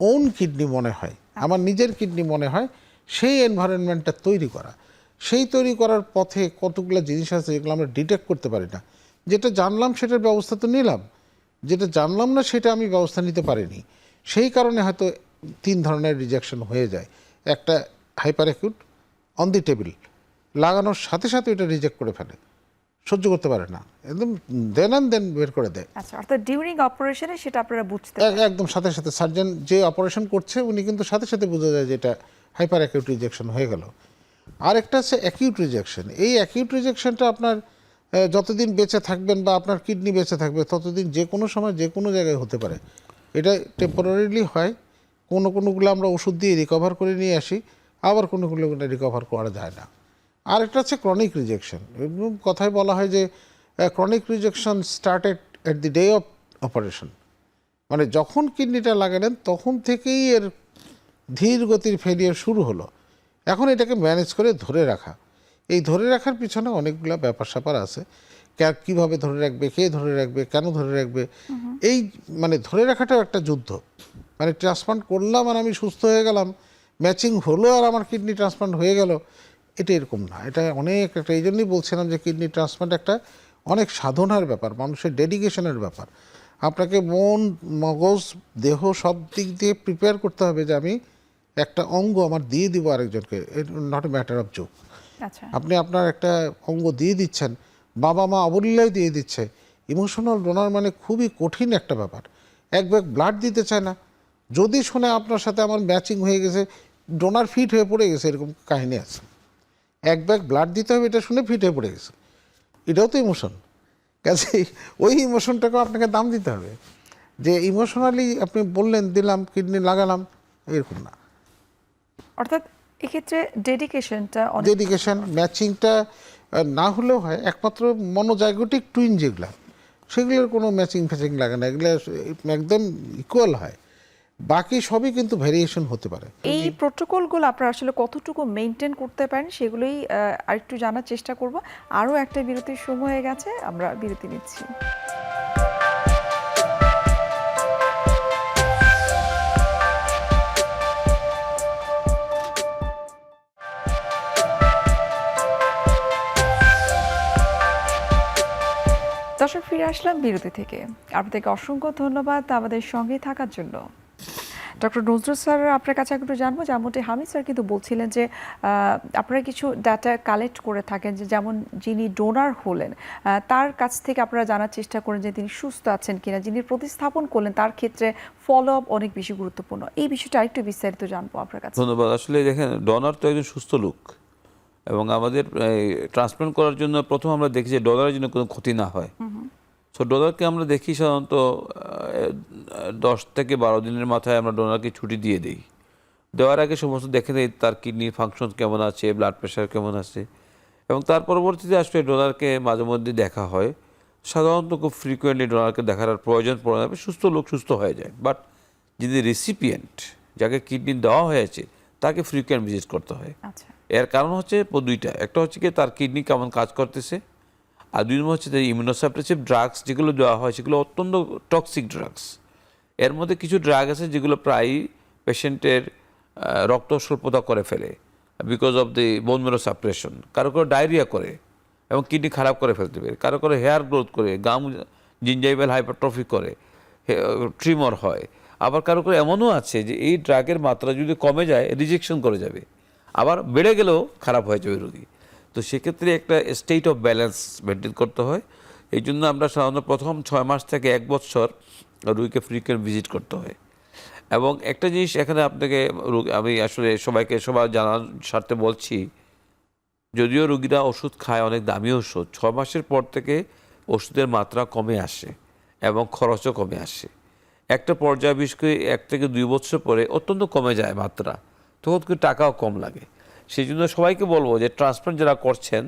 Speaker 2: ওন কিডনি মনে হয়, আমার নিজের কিডনি মনে হয়, সেই এনভায়রনমেন্টটা তৈরি করা। সেই তৈরি করার পথে কতগুলো জিনিস আছে যেগুলো আমরা ডিটেক্ট করতে পারি না। যেটা জানলাম সেটার ব্যবস্থা তো নিলাম, যেটা জানলাম না সেটা আমি ব্যবস্থা নিতে পারিনি। সেই কারণে হয়তো 3 ধরনের রিজেকশন হয়ে যায়। একটা hyper acute, on the table, লাগানোর সাথে সাথে এটা রিজেক্ট করে ফেলে, সহ্য করতে পারে না, একদম দেন অ্যান্ড দেন বের করে দেয়।
Speaker 1: আচ্ছা, অর্থাৎ ডিউরিং অপারেশনে সেটা আপনারা বুঝতে
Speaker 2: একদম সাথে সাথে সার্জন যে অপারেশন করছে উনি কিন্তু সাথে সাথে বোঝা যায় যে এটা হাইপার অ্যাকিউট রিজেকশন হয়ে গেল। আরেকটা আছে অ্যাকিউট রিজেকশন। এই অ্যাকিউট রিজেকশনটা আপনার যতদিন বেঁচে থাকবেন বা আপনার কিডনি বেঁচে থাকবে ততদিন যে কোনো সময় যে কোনো জায়গায় হতে পারে। এটা টেম্পোরারিলি হয়, কোনোগুলো আমরা ওষুধ দিয়ে রিকভার করে নিয়ে আসি, আবার কোনোগুলো রিকভার করা যায় না। আরেকটা আছে ক্রনিক রিজেকশন। কথায় বলা হয় যে chronic rejection started at the day of operation, মানে যখন কিডনিটা লাগালেন তখন থেকেই এর ধীর গতির ফেলিয়ার শুরু হলো। এখন এটাকে ম্যানেজ করে ধরে রাখা, এই ধরে রাখার পিছনে অনেকগুলো ব্যাপার স্যাপার আছে। কীভাবে ধরে রাখবে, কে ধরে রাখবে, কেন ধরে রাখবে, এই মানে ধরে রাখাটাও একটা যুদ্ধ। মানে ট্রান্সপ্লান্ট করলাম আর আমি সুস্থ হয়ে গেলাম, ম্যাচিং হলো আর আমার কিডনি ট্রান্সপ্লান্ট হয়ে গেল, এটা এরকম না। এটা অনেক একটা, এই জন্যই বলছিলাম যে কিডনি ট্রান্সপ্লান্ট একটা অনেক সাধনার ব্যাপার, মানুষের ডেডিকেশনের ব্যাপার। আপনাকে মন, মগজ, দেহ সব দিক দিয়ে প্রিপেয়ার করতে হবে যে আমি একটা অঙ্গ আমার দিয়ে দিব আরেকজনকে, not a matter of joke.
Speaker 1: আচ্ছা,
Speaker 2: আপনি আপনার একটা অঙ্গ দিয়ে দিচ্ছেন, বাবা মা অবলীলায় দিয়ে দিচ্ছে। ইমোশনাল ডোনার মানে খুবই কঠিন একটা ব্যাপার। এক ব্যাগ ব্লাড দিতে চায় না, যদি শোনে আপনার সাথে আমার ম্যাচিং হয়ে গেছে, ডোনার ফিট হয়ে পড়ে গেছে, এরকম কাহিনী আছে। এক ব্যাগ ব্লাড দিতে হবে এটা শুনে ফিট হয়ে পড়ে গেছে, এটাও তো ইমোশন। কাজেই ওই ইমোশনটাকেও আপনাকে দাম দিতে হবে, যে ইমোশনালি আপনি বললেন দিলাম, কিডনি লাগালাম, এরকম না।
Speaker 1: অর্থাৎ এক্ষেত্রে ডেডিকেশনটা অনেক
Speaker 2: ডেডিকেশন, ম্যাচিংটা না হলেও হয়। একমাত্র মনোজাইগোটিক টুইন যেগুলো, সেগুলোর কোনো ম্যাচিং ফ্যাচিং লাগে না, এগুলো একদম ইকুয়াল হয়। বাকি সবই কিন্তু ভ্যারিয়েশন হতে পারে।
Speaker 1: এই প্রোটোকলগুলো আপনারা আসলে কতটুকু মেনটেন করতে পারেন সেগুলোই আরেকটু জানার চেষ্টা করব। আরও একটা বিরতির সময় হয়ে গেছে, আমরা বিরতি নিচ্ছি। দর্শক, ফিরে আসলাম বিরতি থেকে। আপনাদেরকে অসংখ্য ধন্যবাদ আমাদের সঙ্গে থাকার জন্য। ডক্টর নজরুল স্যার, আপনার কাছে একটু জানবো, যেমনটি হামিদ স্যার কিন্তু বলছিলেন যে আপনারা কিছু ডাটা কালেক্ট করে থাকেন, যে যেমন যিনি ডোনার হলেন তার কাছ থেকে আপনারা জানার চেষ্টা করেন যে তিনি সুস্থ আছেন কিনা, যিনি প্রতিস্থাপন করলেন তার ক্ষেত্রে ফলো আপ অনেক বেশি গুরুত্বপূর্ণ। এই বিষয়টা আরেকটু বিস্তারিত জানবো আপনার কাছে।
Speaker 3: ধন্যবাদ। আসলে দেখেন, ডোনার তো একজন সুস্থ লোক, এবং আমাদের ট্রান্সপ্লান্ট করার জন্য প্রথম আমরা দেখি যে ডোনারের জন্য কোনো ক্ষতি না হয়। সো ডোনারকে আমরা দেখি সাধারণত 10 থেকে 12 দিনের মাথায় আমরা ডোনারকে ছুটি দিয়ে দিই। দেওয়ার আগে সমস্ত দেখে নেই তার কিডনির ফাংশন কেমন আছে, ব্লাড প্রেশার কেমন আছে, এবং তার পরবর্তীতে আসলে ডোনারকে মাঝে মধ্যে দেখা হয়। সাধারণত খুব ফ্রিকুয়েন্টলি ডোনারকে দেখার আর প্রয়োজন পড়ে না, সুস্থ লোক সুস্থ হয়ে যায়। বাট যিনি রেসিপিয়েন্ট, যাকে কিডনি দেওয়া হয়েছে, তাকে ফ্রিকুয়েন্ট ভিজিট করতে হয়।
Speaker 1: আচ্ছা,
Speaker 3: এর কারণ হচ্ছে দুইটা। একটা হচ্ছে কি তার কিডনি কেমন কাজ করতেছে, আর দুই নম্বর হচ্ছে যে ইমিউনোসাপ্রেসিভ ড্রাগস যেগুলো দেওয়া হয় সেগুলো অত্যন্ত টক্সিক ড্রাগস। এর মধ্যে কিছু ড্রাগ আছে যেগুলো প্রায়ই পেশেন্টের রক্ত স্বল্পতা করে ফেলে because of the bone marrow suppression. কারো কারো ডায়রিয়া করে এবং কিডনি খারাপ করে ফেলতে পারে, কারো কারো হেয়ার গ্রোথ করে, গাম জিঞ্জাইভাল হাইপারট্রফি করে, ট্রিমর হয়। আবার কারো কারো এমনও আছে যে এই ড্রাগের মাত্রা যদি কমে যায় রিজেকশন করে যাবে, আবার বেড়ে গেলেও খারাপ হয়ে যাবে রোগী। তো সেক্ষেত্রে একটা স্টেট অফ ব্যালেন্স মেনটেন করতে হয়। এই জন্য আমরা সাধারণত প্রথম 6 মাস থেকে 1 বছর রোগীকে ফ্রিকুয়েন্ট ভিজিট করতে হয়। এবং একটা জিনিস এখানে আপনাকে আমি আসলে সবাই জানার স্বার্থে বলছি, যদিও রোগীরা ওষুধ খায়, অনেক দামি ওষুধ, 6 মাসের পর থেকে ওষুধের মাত্রা কমে আসে এবং খরচও কমে আসে। একটা পর্যায়ে বিশেষ করে 1 থেকে 2 বছর পরে অত্যন্ত কমে যায় মাত্রা, তখন কিন্তু টাকাও কম লাগে। সেই জন্য সবাইকে বলবো যে ট্রান্সপ্লান্ট যারা করছেন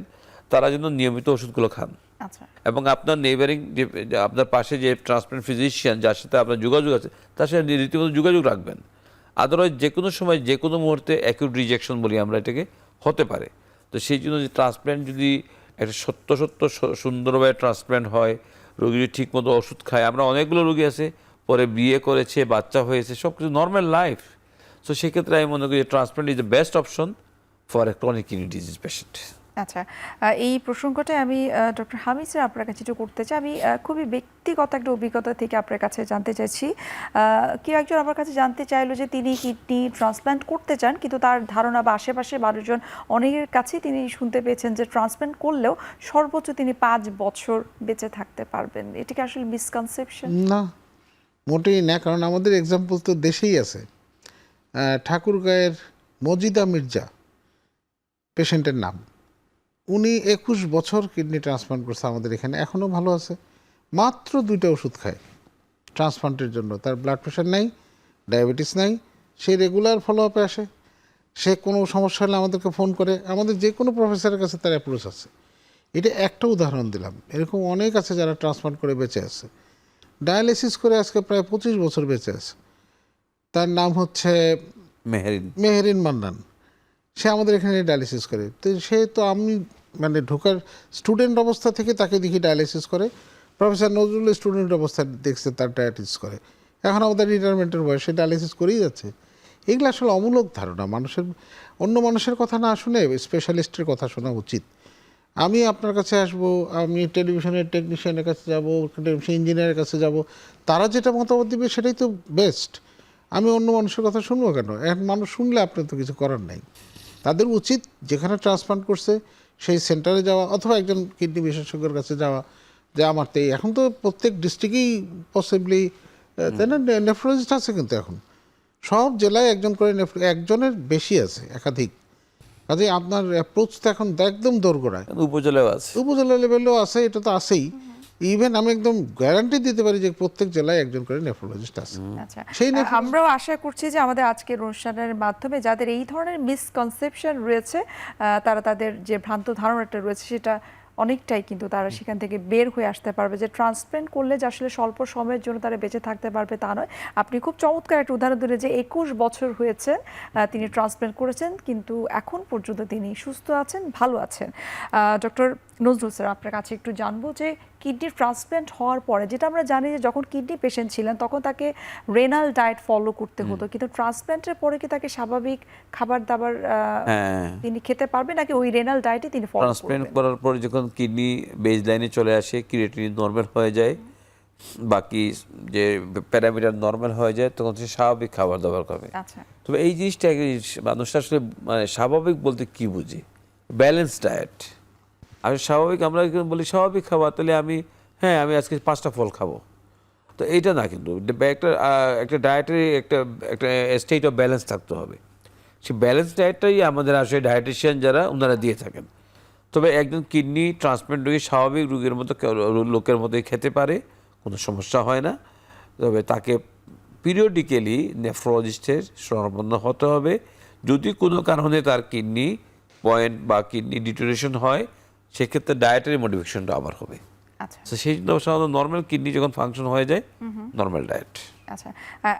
Speaker 3: তারা যেন নিয়মিত ওষুধগুলো খান।
Speaker 1: আচ্ছা,
Speaker 3: এবং আপনার নেইবারিং যে আপনার পাশে যে ট্রান্সপ্লান্ট ফিজিশিয়ান যার সাথে আপনার যোগাযোগ আছে তার সাথে রীতিমতো যোগাযোগ রাখবেন। আদারওয়াইজ যে কোনো সময় যে কোনো মুহূর্তে অ্যাকিউট রিজেকশন বলি আমরা এটাকে, হতে পারে। তো সেই জন্য যে ট্রান্সপ্লান্ট যদি একটা সত্য সুন্দরভাবে ট্রান্সপ্লান্ট হয়, রোগী যদি ঠিকমতো ওষুধ খায়, আমরা অনেকগুলো রোগী আছে পরে বিয়ে করেছে, বাচ্চা হয়েছে, সব কিছু নর্মাল লাইফ। সো সেক্ষেত্রে আমি মনে করি যে transplant is the best option for a chronic kidney disease patient.
Speaker 1: আচ্ছা, এই প্রসঙ্গটায় আমি ডক্টর হামিদ স্যার আপনার কাছে একটু করতে চাই। আমি খুবই ব্যক্তিগত একটা অভিজ্ঞতা থেকে আপনার কাছে জানতে চাইছি। কেউ একজন আমার কাছে জানতে চাইলো যে তিনি কিডনি ট্রান্সপ্ল্যান্ট করতে চান, কিন্তু তার ধারণা বা আশেপাশে মানুষজন অনেকের কাছেই তিনি শুনতে পেয়েছেন যে ট্রান্সপ্ল্যান্ট করলেও সর্বোচ্চ তিনি 5 বছর বেঁচে থাকতে পারবেন। এটা কি আসলে মিসকনসেপশন?
Speaker 2: না, মোটেই না, কারণ আমাদের এক্সাম্পল তো দেশেই আছে। ঠাকুরগাঁয়ের মজিদা মির্জা পেশেন্টের নাম, উনি 21 বছর কিডনি ট্রান্সপ্লান্ট করছে আমাদের এখানে, এখনও ভালো আছে। মাত্র 2টা ওষুধ খায় ট্রান্সপ্লান্টের জন্য। তার ব্লাড প্রেশার নাই, ডায়াবেটিস নাই, সে রেগুলার ফলো আপে আসে। সে কোনো সমস্যা হলে আমাদেরকে ফোন করে, আমাদের যে কোনো প্রফেসরের কাছে তার অ্যাপ্রোচ আছে। এটা একটা উদাহরণ দিলাম, এরকম অনেক আছে যারা ট্রান্সপ্লান্ট করে বেঁচে আছে। ডায়ালিসিস করে আজকে প্রায় 25 বছর বেঁচে আছে। তার নাম হচ্ছে মেহেরিন মান্নান। সে আমাদের এখানে ডায়ালিসিস করে। তো সে তো আমি মানে ঢোকার স্টুডেন্ট অবস্থা থেকে তাকে দেখি ডায়ালিসিস করে। প্রফেসর নজরুল স্টুডেন্ট অবস্থা দেখছে তার ডায়ালিসিস করে, এখন আমাদের রিটায়ারমেন্টের বয়সে ডায়ালিসিস করেই যাচ্ছে। এগুলো আসলে অমূলক ধারণা। মানুষের অন্য মানুষের কথা না শুনে স্পেশালিস্টের কথা শোনা উচিত। আমি আপনার কাছে আসব, আমি টেলিভিশনের টেকনিশিয়ানের কাছে যাব, টেলিভিশন ইঞ্জিনিয়ারের কাছে যাব, তারা যেটা মতামত দিবে সেটাই তো বেস্ট। আমি অন্য মানুষের কথা শুনবো কেন? এখন মানুষ শুনলে আপনার তো কিছু করার নাই। তাদের উচিত যেখানে ট্রান্সপ্লান্ট করছে সেই সেন্টারে যাওয়া, অথবা একজন কিডনি বিশেষজ্ঞের কাছে যাওয়া। যে আমার তো এখন তো প্রত্যেক ডিস্ট্রিক্টেই পসিবলি তাই না নেফ্রোলজিস্ট আছে, কিন্তু এখন সব জেলায় একজন করে একজনের বেশি আছে, একাধিক। কাজে আপনার অ্যাপ্রোচ তো এখন একদম দোরগোড়ায়।
Speaker 3: উপজেলাও আছে,
Speaker 2: উপজেলা লেভেলেও আছে, এটা তো আছেই। ইভেন আমি একদম গ্যারান্টি দিতে পারি যে প্রত্যেক জেলায় একজন করে নেফ্রোলজিস্ট আছে।
Speaker 1: আচ্ছা,
Speaker 2: সেই
Speaker 1: আমরাও আশা করছি যে আমাদের আজকের অনুষ্ঠানের মাধ্যমে যাদের এই ধরনের মিসকনসেপশন রয়েছে, তারা তাদের যে ভ্রান্ত ধারণাটা রয়েছে সেটা অনেকটাই কিন্তু তারা সেখান থেকে বের হয়ে আসতে পারবে। যে ট্রান্সপ্লান্ট করলে যে আসলে স্বল্প সময়ের জন্য তারা বেঁচে থাকতে পারবে তা নয়। আপনি খুব চমৎকার একটা উদাহরণ দিলেন যে 21 বছর হয়েছে তিনি ট্রান্সপ্লান্ট করেছেন, কিন্তু এখন পর্যন্ত তিনি সুস্থ আছেন, ভালো আছেন। ডক্টর নজরুল স্যার, আপনার কাছে একটু জানবো যে কিডনি ট্রান্সপ্লান্ট হওয়ার পরে, যেটা আমরা জানি যে যখন কিডনি পেশেন্ট ছিলেন তখন তাকে রেনাল ডায়েট ফলো করতে হতো, কিন্তু ট্রান্সপ্লান্টের পরে কি তাকে স্বাভাবিক খাবার দাবার তিনি খেতে পারবেন, নাকি ওই রেনাল ডায়েটই তিনি ফলো করবেন?
Speaker 3: ট্রান্সপ্লান্ট করার পরে যখন কিডনি বেজ লাইনে চলে আসে, ক্রিয়েটিনিন নর্মাল হয়ে যায়, বাকি যে প্যারামিটার নর্মাল হয়ে যায়, তখন সে স্বাভাবিক খাবার দাবার খাবে।
Speaker 1: আচ্ছা,
Speaker 3: তবে এই জিনিসটা মানুষ আসলে মানে স্বাভাবিক বলতে কি বুঝি? Balance diet. আর স্বাভাবিক আমরা বলি স্বাভাবিক খাবার, তাহলে আমি আজকে 5টা ফল খাবো, তো এইটা না। কিন্তু একটা ডায়েটের একটা স্টেট অফ ব্যালেন্স থাকতে হবে। সেই ব্যালেন্স ডায়েটটাই আমাদের আসলে ডায়েটিশিয়ান যারা ওনারা দিয়ে থাকেন। তবে একজন কিডনি ট্রান্সপ্লান্ট রোগী স্বাভাবিক রোগীর মতো লোকের মতোই খেতে পারে, কোনো সমস্যা হয় না। তবে তাকে পিরিয়ডিক্যালি নেফ্রোলজিস্টের শরণাপন্ন হতে হবে। যদি কোনো কারণে তার কিডনি পয়েন্ট বা কিডনি ডিটোরেশন হয়, সেক্ষেত্রে ডায়েটারি মডিফিকেশনটা আবার হবে।
Speaker 1: আচ্ছা,
Speaker 3: তো সেই জন্য সাধারণত নর্মাল কিডনি যখন ফাংশন হয়ে যায়, নর্মাল ডায়েট।
Speaker 1: আচ্ছা,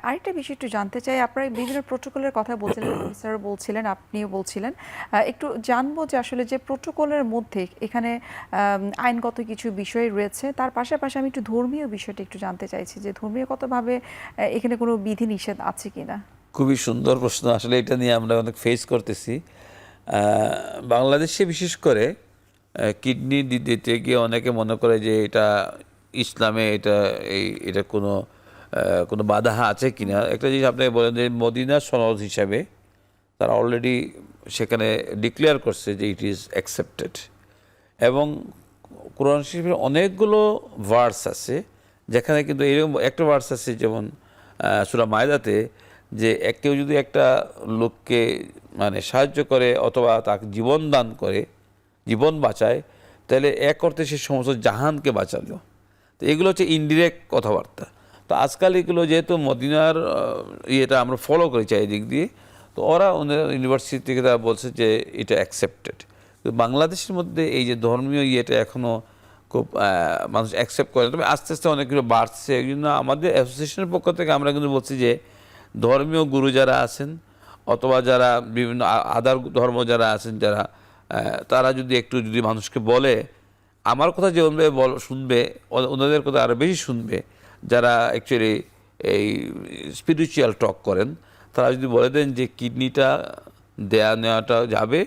Speaker 1: আরেকটা বিষয় একটু জানতে চাই। আপনারা বিভিন্ন প্রোটোকলের কথা বলছিলেন, স্যার বলছিলেন, আপনিও বলছিলেন, একটু জানবো যে আসলে যে প্রোটোকলের মধ্যে এখানে আইনগত কিছু বিষয় রয়েছে, তার পাশাপাশি আমি একটু ধর্মীয় বিষয়টা একটু জানতে চাইছি যে ধর্মীয়গতভাবে এখানে কোনো বিধি নিষেধ আছে কিনা।
Speaker 3: খুবই সুন্দর প্রশ্ন। আসলে এটা নিয়ে আমরা অনেক ফেস করতেছি বাংলাদেশে, বিশেষ করে কিডনি দিতে গিয়ে অনেকে মনে করে যে এটা ইসলামে এটা কোনো বাধা আছে কিনা। একটা জিনিস আপনাকে বলেন যে মদিনা সনদ হিসাবে তারা অলরেডি সেখানে ডিক্লেয়ার করছে যে ইট ইজ অ্যাকসেপ্টেড, এবং কোরআন শরীফের অনেকগুলো ভার্স আছে যেখানে কিন্তু এরকম একটা ভার্স আছে, যেমন সূরা মায়দাতে, যে কেউ যদি একটা লোককে মানে সাহায্য করে অথবা তাকে জীবন দান করে, জীবন বাঁচায়, তাহলে এক অর্থে সে সমস্ত জাহানকে বাঁচালো। তো এগুলো হচ্ছে ইনডিরেক্ট কথাবার্তা। তো আজকাল এগুলো যেহেতু মদিনার ইয়েটা আমরা ফলো করি চারিদিক দিয়ে, তো ওরা ওদের ইউনিভার্সিটি থেকে তারা বলছে যে এটা অ্যাকসেপ্টেড। তো বাংলাদেশের মধ্যে এই যে ধর্মীয় ইয়েটা এখনও খুব মানুষ অ্যাকসেপ্ট করে, তবে আস্তে আস্তে অনেকগুলো বাড়ছে। এই জন্য আমাদের অ্যাসোসিয়েশনের পক্ষ থেকে আমরা কিন্তু বলছি যে ধর্মীয় গুরু যারা আছেন অথবা যারা বিভিন্ন আদার ধর্ম যারা আছেন, তারা যদি মানুষকে বলে, আমার কথা যে শুনবে, ওনাদের কথা আরও বেশি শুনবে যারা অ্যাকচুয়ালি এই স্পিরিচুয়াল টক করেন, তারা যদি বলে দেন যে কিডনিটা নেওয়াটা যাবে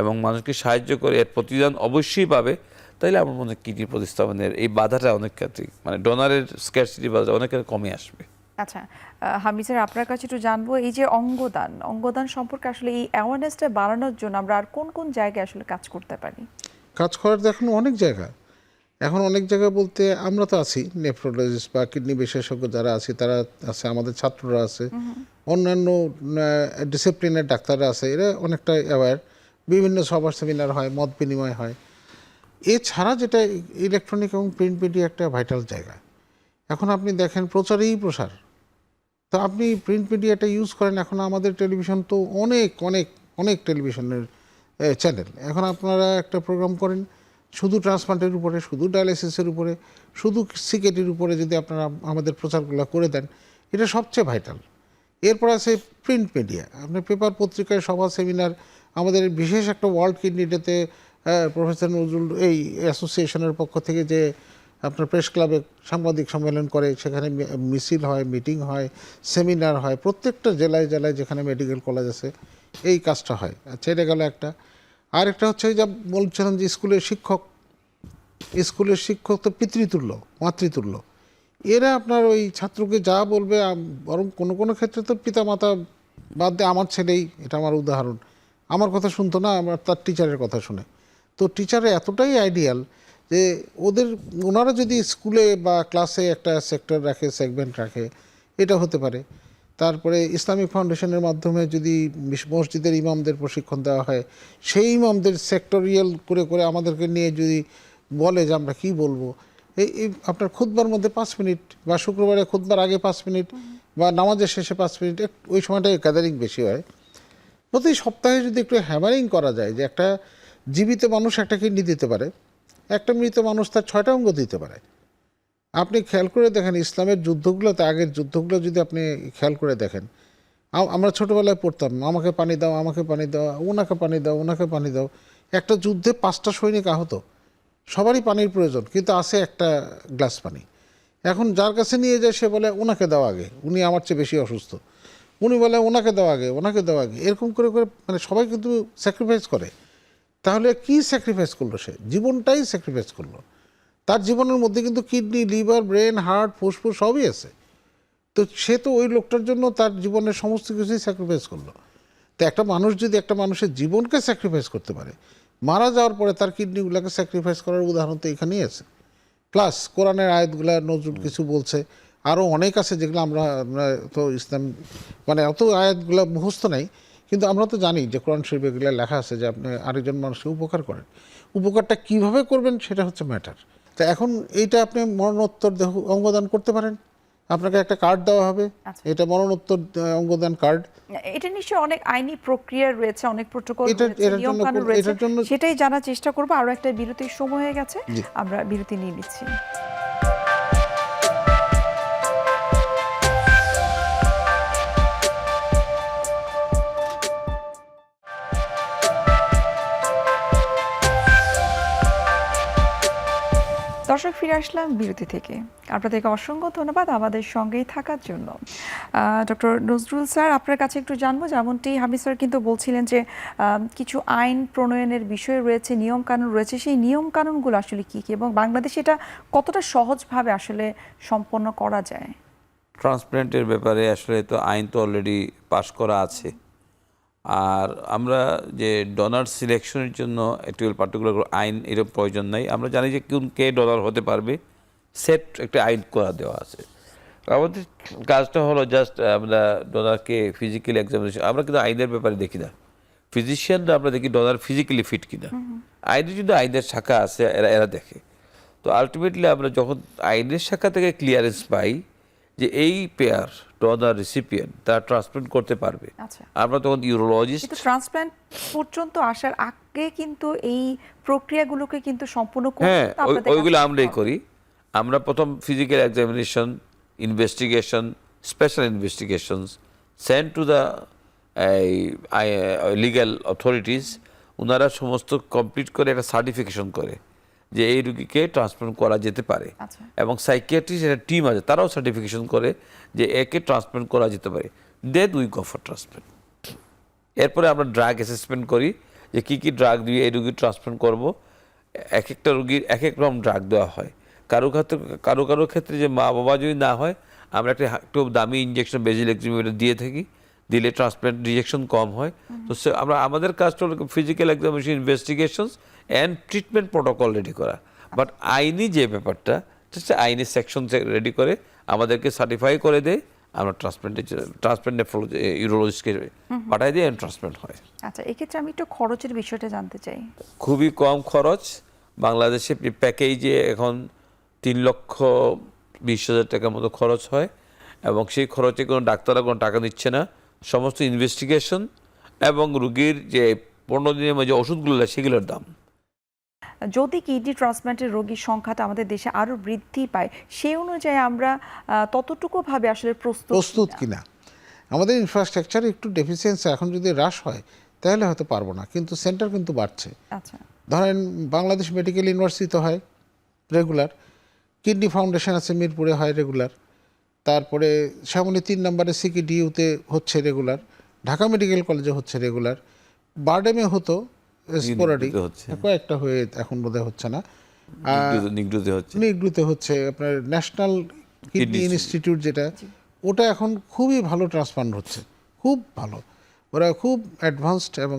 Speaker 3: এবং মানুষকে সাহায্য করে এর প্রতিদান অবশ্যই পাবে, তাইলে আমার মনে হয় কিডনি প্রতিস্থাপনের এই বাধাটা অনেক ক্ষেত্রে মানে ডোনারের স্ক্যারসিটি বাধা অনেক ক্ষেত্রে কমে আসবে।
Speaker 1: আচ্ছা, হামিদ স্যার আপনার কাছে একটু জানবো, এই যে অঙ্গদান সম্পর্কে আসলে এই অ্যাওয়ারনেসটা বাড়ানোর জন্য আমরা আর কোন কোন জায়গায় আসলে কাজ করতে পারি?
Speaker 2: কাজ করার এখন অনেক জায়গা, এখন অনেক জায়গা বলতে আমরা তো আছি, নেফ্রোলজিস্ট বা কিডনি বিশেষজ্ঞ যারা আছে তারা আছে, আমাদের ছাত্ররা আছে, অন্যান্য ডিসিপ্লিনের ডাক্তাররা আছে, এরা অনেকটা অ্যাওয়্যার। বিভিন্ন সভা সেমিনার হয়, মত বিনিময় হয়। এছাড়া যেটা ইলেকট্রনিক এবং প্রিন্ট মিডিয়া একটা ভাইটাল জায়গা। এখন আপনি দেখেন প্রচারেই প্রসার, তো আপনি প্রিন্ট মিডিয়াটা ইউজ করেন। এখন আমাদের টেলিভিশন তো অনেক অনেক অনেক টেলিভিশনের চ্যানেল। এখন আপনারা একটা প্রোগ্রাম করেন শুধু ট্রান্সপ্লান্টের উপরে, শুধু ডায়ালিসিসের উপরে, শুধু সিকেটির উপরে, যদি আপনারা আমাদের প্রচারগুলো করে দেন, এটা সবচেয়ে ভাইটাল। এরপর আছে প্রিন্ট মিডিয়া, আপনার পেপার পত্রিকায় সভা সেমিনার। আমাদের বিশেষ একটা ওয়ার্ল্ড কিডনি ডেতে প্রফেসর নজরুল এই অ্যাসোসিয়েশনের পক্ষ থেকে যে আপনার প্রেস ক্লাবে সাংবাদিক সম্মেলন করে, সেখানে মিছিল হয়, মিটিং হয়, সেমিনার হয়, প্রত্যেকটা জেলায় জেলায় যেখানে মেডিকেল কলেজ আছে এই কাজটা হয়। আচ্ছা, এটা গেল একটা। আরেকটা হচ্ছে যা বলছিলাম যে স্কুলের শিক্ষক তো পিতৃতুল্য, মাতৃতুল্য। এরা আপনার ওই ছাত্রকে যা বলবে, বরং কোনো কোনো ক্ষেত্রে তো পিতামাতা বাদ দিয়ে, আমার ছেলেই, এটা আমার উদাহরণ, আমার কথা শুনতো না, আমার তার টিচারের কথা শুনে। তো টিচারে এতটাই আইডিয়াল যে ওনারা যদি স্কুলে বা ক্লাসে একটা সেক্টর রাখে, সেগমেন্ট রাখে, এটা হতে পারে। তারপরে ইসলামিক ফাউন্ডেশনের মাধ্যমে যদি মসজিদের ইমামদের প্রশিক্ষণ দেওয়া হয়, সেই ইমামদের সেক্টরিয়াল করে করে আমাদেরকে নিয়ে যদি বলে যে আমরা কী বলবো, এই আপনার খুতবার মধ্যে 5 মিনিট, বা শুক্রবারে খুতবার আগে 5 মিনিট, বা নামাজের শেষে 5 মিনিট, ওই সময়টাই গ্যাদারিং বেশি হয়। প্রতি সপ্তাহে যদি একটু হ্যামারিং করা যায় যে একটা জীবিত মানুষ একটা কিডনি দিতে পারে, একটা মৃত মানুষ তার 6টা অঙ্গ দিতে পারে। আপনি খেয়াল করে দেখেন ইসলামের যুদ্ধগুলোতে, আগের যুদ্ধগুলো যদি আপনি খেয়াল করে দেখেন, আমরা ছোটোবেলায় পড়তাম আমাকে পানি দাও, আমাকে পানি দাও, ওনাকে পানি দাও, ওনাকে পানি দাও। একটা যুদ্ধে 5টা সৈনিক আহত, সবারই পানির প্রয়োজন, কিন্তু আসে একটা গ্লাস পানি। এখন যার কাছে নিয়ে যায় সে বলে ওনাকে দাও আগে, উনি আমার চেয়ে বেশি অসুস্থ। উনি বলে ওনাকে দাও আগে, ওনাকে দাও আগে। এরকম করে করে মানে সবাই কিন্তু স্যাক্রিফাইস করে। তাহলে কি স্যাক্রিফাইস করলো? সে জীবনটাই স্যাক্রিফাইস করলো। তার জীবনের মধ্যে কিন্তু কিডনি, লিভার, ব্রেন, হার্ট, ফুসফুস সবই আছে। তো সে তো ওই লোকটার জন্য তার জীবনের সমস্ত কিছুই স্যাক্রিফাইস করলো। তো একটা মানুষ যদি একটা মানুষের জীবনকে স্যাক্রিফাইস করতে পারে, মারা যাওয়ার পরে তার কিডনিগুলোকে স্যাক্রিফাইস করার উদাহরণ তো এখানেই আছে। প্লাস কোরআনের আয়াতগুলো নজরুল কিছু বলছে, আরও অনেক আছে যেগুলো আমরা তো ইসলাম মানে অত আয়াতগুলো মুখস্থ নাই, কিন্তু আমরা তো জানি যে কোরআন শরীফে এগুলো লেখা আছে যে আপনি আরেকজন মানুষকে উপকার করেন। উপকারটা কিভাবে করবেন সেটা হচ্ছে ম্যাটার। তা এখন এইটা আপনি মরণোত্তর দেহ অঙ্গদান করতে পারেন, আপনাকে একটা কার্ড দেওয়া হবে,
Speaker 1: আচ্ছা।
Speaker 2: এটা মরণোত্তর অঙ্গদান কার্ড।
Speaker 1: এটা নিশ্চয়ই অনেক আইনি প্রক্রিয়া রয়েছে, অনেক প্রোটোকল
Speaker 2: এটার
Speaker 1: রয়েছে, নিয়ম
Speaker 2: জন্য
Speaker 1: কানুন রয়েছে,
Speaker 2: এটার জন্য
Speaker 1: সেটাই জানার চেষ্টা করবো। আরও একটা বিরতির সময় হয়ে গেছে,
Speaker 2: জি।
Speaker 1: আমরা বিরতি নিয়ে নিচ্ছি। দর্শক, ফিরে আসলাম বিরতি থেকে। আপনাদেরকে অসংখ্য ধন্যবাদ আমাদের সঙ্গেই থাকার জন্য। ডক্টর নজরুল স্যার, আপনার কাছে একটু জানবো, যেমনটি হামিদ স্যার কিন্তু বলছিলেন যে কিছু আইন প্রণয়নের বিষয় রয়েছে, নিয়ম কানুন রয়েছে, সেই নিয়ম কানুনগুলো আসলে কী কী, এবং বাংলাদেশে এটা কতটা সহজভাবে আসলে সম্পন্ন করা যায়?
Speaker 3: ট্রান্সপ্লান্টের ব্যাপারে আসলে তো আইন তো অলরেডি পাশ করা আছে। আর আমরা যে ডোনার সিলেকশনের জন্য একটু পার্টিকুলার আইন এরকম প্রয়োজন নাই। আমরা জানি যে কে ডোনার হতে পারবে, সেট একটা আইন করা দেওয়া আছে। আমাদের কাজটা হলো জাস্ট আমরা ডোনারকে ফিজিক্যালি এক্সামিনেশন, আমরা কিন্তু আইনের ব্যাপারে দেখি না। ফিজিশিয়ানরা আমরা দেখি ডোনার ফিজিক্যালি ফিট কিনা। আইনের যদি আইনের শাখা আছে এরা দেখে। তো আলটিমেটলি আমরা যখন আইনের শাখা থেকে ক্লিয়ারেন্স পাই যে এই পেয়ার ডোনার রেসিপিয়েন্ট তারা ট্রান্সপ্লান্ট করতে পারবে,
Speaker 1: আচ্ছা,
Speaker 3: আমরা তখন ইউরোলজিস্ট।
Speaker 1: কিন্তু ট্রান্সপ্ল্যান্ট পর্যন্ত আসার আগে কিন্তু এই প্রক্রিয়াগুলোকে কিন্তু সম্পূর্ণ করতে
Speaker 3: হ্যাঁ,
Speaker 1: আপনাদের
Speaker 3: ওইগুলো
Speaker 1: কাছে
Speaker 3: আমরাই
Speaker 1: হবে।
Speaker 3: করি। আমরা প্রথম physical examination, investigation, special investigations send to the legal authorities. ওনারা সমস্ত কমপ্লিট করে একটা সার্টিফিকেশন করে যে এই রুগীকে ট্রান্সপ্লান্ট করা যেতে পারে।
Speaker 1: আচ্ছা।
Speaker 3: এবং সাইকিয়াট্রিস্ট একটা টিম আছে, তারাও সার্টিফিকেশন করে যে একে ট্রান্সপ্লান্ট করা যেতে পারে। Then we go for transplant. এরপরে আমরা ড্রাগ অ্যাসেসমেন্ট করি যে কী কী ড্রাগ দিয়ে এই রুগীর ট্রান্সপ্লান্ট করব। এক একটা রুগীর এক এক রকম ড্রাগ দেওয়া হয়। কারো ক্ষেত্রে যে মা বাবা যদি না হয়, আমরা একটু দামি ইঞ্জেকশন বেজিলেক্ট্রিমিটা দিয়ে থাকি, দিলে ট্রান্সপ্লান্ট রিজেকশন কম হয়। তো আমাদের কাজটা হলো physical examination, investigations and treatment protocol ready করা। বাট আইনি যে ব্যাপারটা, আইনি সেকশন রেডি করে আমাদেরকে সার্টিফাই করে দেয়, আমরা ট্রান্সপ্লান্ট নেফ্রোলজি ইউরোলজিস্টকে পাঠাই দিই, ট্রান্সপ্লান্ট হয়।
Speaker 1: আচ্ছা, এক্ষেত্রে আমি একটু খরচের বিষয়টা জানতে চাই।
Speaker 3: খুবই কম খরচ। বাংলাদেশে প্যাকেজে এখন 3,20,000 টাকার মতো খরচ হয়, এবং সেই খরচে কোনো ডাক্তাররা কোনো টাকা নিচ্ছে না। সমস্ত ইনভেস্টিগেশন এবং রুগীর যে 15 দিনের মধ্যে ওষুধগুলো সেগুলোর দাম।
Speaker 1: যদি কিডনি ট্রান্সপ্লান্টের রোগীর সংখ্যাটা আমাদের দেশে আরো বৃদ্ধি পায়, সেই অনুযায়ী আমরা ততটুকু ভাবে আসলে প্রস্তুত
Speaker 2: কিনা, আমাদের ইনফ্রাস্ট্রাকচার একটু ডেফিসিয়েন্সি এখন যদি হ্রাস হয় তাহলে হয়তো পারবো না, কিন্তু সেন্টার কিন্তু বাড়ছে।
Speaker 1: আচ্ছা,
Speaker 2: ধরেন বাংলাদেশ মেডিকেল ইউনিভার্সিটিতে হয় রেগুলার, কিডনি ফাউন্ডেশন আছে মিরপুরে হয় রেগুলার, তারপরে শ্যামলী 3 নম্বরে সিকিডিউতে হচ্ছে রেগুলার, ঢাকা মেডিকেল কলেজে হচ্ছে রেগুলার, বারডেমে হতো স্পোরাডিক, কয়েকটা হয়ে এখন বোধহয় হচ্ছে না, নিগড়ুতে হচ্ছে, আপনার ন্যাশনাল কিডনি ইনস্টিটিউট যেটা, ওটা এখন খুবই ভালো ট্রান্সপ্লান্ট হচ্ছে, খুব ভালো, ওরা খুব অ্যাডভান্সড এবং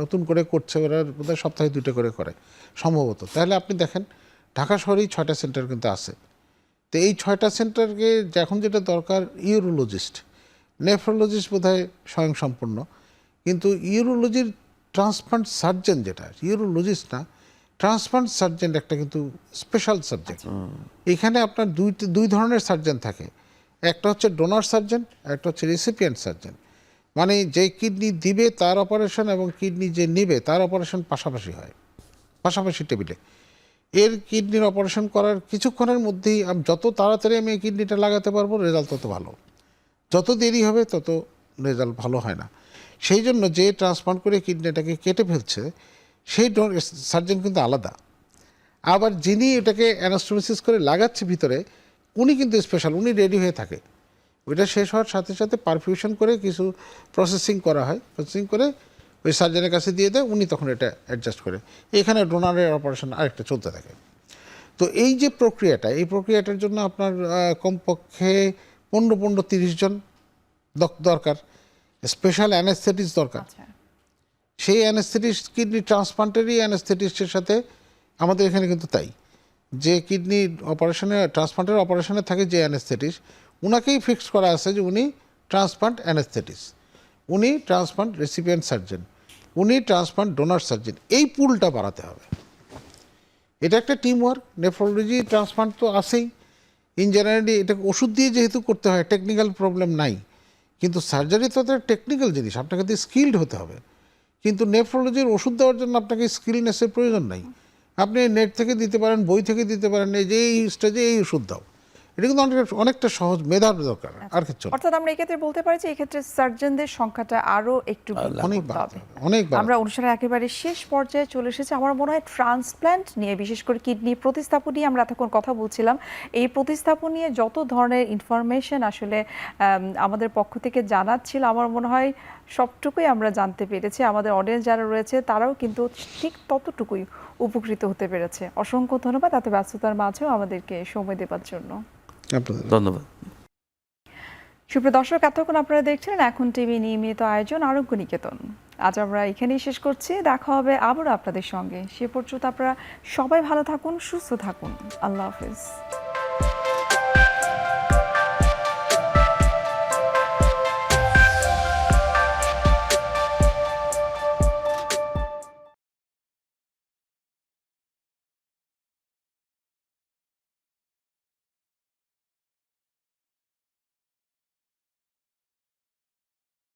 Speaker 2: নতুন করে করছে, ওরা বোধহয় সপ্তাহে 2টা করে করে সম্ভবত। তাহলে আপনি দেখেন ঢাকা শহরেই 6টা সেন্টার কিন্তু আছে। তো এই 6টা সেন্টারকে এখন যেটা দরকার, ইউরোলজিস্ট, নেফ্রোলজিস্ট বোধহয় স্বয়ংসম্পূর্ণ, কিন্তু ইউরোলজির ট্রান্সপ্লান্ট সার্জন যেটা, ইউরোলজিস্ট না, ট্রান্সপ্লান্ট সার্জন একটা কিন্তু স্পেশাল সাবজেক্ট। এখানে আপনার দুই ধরনের সার্জন থাকে, একটা হচ্ছে ডোনার সার্জন, একটা হচ্ছে রেসিপিয়েন্ট সার্জন। মানে যে কিডনি দিবে তার অপারেশন এবং কিডনি যে নিবে তার অপারেশন পাশাপাশি হয়, পাশাপাশি টেবিলে। এর কিডনির অপারেশন করার কিছুক্ষণের মধ্যেই যত তাড়াতাড়ি আমি এই কিডনিটা লাগাতে পারবো, রেজাল্ট তত ভালো, যত দেরি হবে তত রেজাল্ট ভালো হয় না। সেই জন্য যে ট্রান্সপ্লান্ট করে কিডনিটাকে কেটে ফেলছে সেই সার্জন কিন্তু আলাদা। আবার যিনি এটাকে অ্যানাস্টোমোসিস করে লাগাচ্ছে ভিতরে, উনি কিন্তু স্পেশাল, উনি রেডি হয়ে থাকে। ওইটা শেষ হওয়ার সাথে সাথে পারফিউশন করে কিছু প্রসেসিং করা হয়, প্রসেসিং করে ওই সার্জনের কাছে দিয়ে দেয়, উনি তখন এটা অ্যাডজাস্ট করে। এখানে ডোনারের অপারেশন আরেকটা চলতে থাকে। তো এই যে প্রক্রিয়াটা, এই প্রক্রিয়াটার জন্য আপনার কমপক্ষে 15-30 জন দরকার, স্পেশাল অ্যানেস্থেটিস্ট দরকার। সেই অ্যানেস্থেটিস্ট কিডনি ট্রান্সপ্লান্টেরই অ্যানেস্থেটিস্টের সাথে আমাদের এখানে কিন্তু তাই, যে কিডনি অপারেশনে ট্রান্সপ্লান্টের অপারেশনে থাকে যে অ্যানেস্থেটিস্ট, উনাকেই ফিক্সড করা আছে যে উনি ট্রান্সপ্লান্ট অ্যানেস্থেটিস্ট, উনি ট্রান্সপ্লান্ট রেসিপিয়েন্ট সার্জন, উনি ট্রান্সপ্লান্ট ডোনার সার্জন। এই পুলটা বাড়াতে হবে। এটা একটা টিম ওয়ার্ক। নেফ্রোলজি ট্রান্সপ্লান্ট তো আছেই, ইন জেনারেলি এটা ওষুধ দিয়ে যেহেতু করতে হয়, টেকনিক্যাল প্রবলেম নাই, কিন্তু সার্জারি তো একটা টেকনিক্যাল জিনিস, আপনাকে দিয়ে স্কিলড হতে হবে। কিন্তু নেফ্রোলজির ওষুধ দেওয়ার জন্য আপনাকে স্কিলনেসের প্রয়োজন নাই, আপনি নেট থেকে দিতে পারেন, বই থেকে দিতে পারেন, এই যে এই স্টেজে এই ওষুধ দাও, এটা কিন্তু অনেকটা সহজ, মেধার দরকার আর কিছু।
Speaker 1: অর্থাৎ আমরা এক্ষেত্রে বলতে পারি যে এক্ষেত্রে সার্জনদের সংখ্যাটা আরো একটু
Speaker 2: অনেক।
Speaker 1: আমরা অনুষ্ঠানের একেবারে শেষ পর্যায়ে চলে এসেছি। আমার মনে হয় ট্রান্সপ্ল্যান্ট নিয়ে, বিশেষ করে কিডনি প্রতিস্থাপন নিয়ে আমরা এতক্ষণ কথা বলছিলাম। এই প্রতিস্থাপন নিয়ে যত ধরনের ইনফরমেশন আসলে আমাদের পক্ষ থেকে জানাচ্ছিল, আমার মনে হয় সবটুকুই আমরা জানতে পেরেছি। আমাদের অডিয়েন্স যারা রয়েছে তারাও কিন্তু ঠিক ততটুকুই উপকৃত হতে পেরেছে। অসংখ্য ধন্যবাদ এত ব্যস্ততার মাঝেও আমাদেরকে সময় দেওয়ার জন্য।
Speaker 3: ধন্যবাদ।
Speaker 1: সুপ্রিয় দর্শক, এতক্ষণ আপনারা দেখছিলেন এখন টিভি নিয়মিত আয়োজন আরোগ্য নিকেতন। আজ আমরা এখানেই শেষ করছি, দেখা হবে আবারও আপনাদের সঙ্গে। সে পর্যন্ত আপনারা সবাই ভালো থাকুন, সুস্থ থাকুন। আল্লাহ হাফেজ।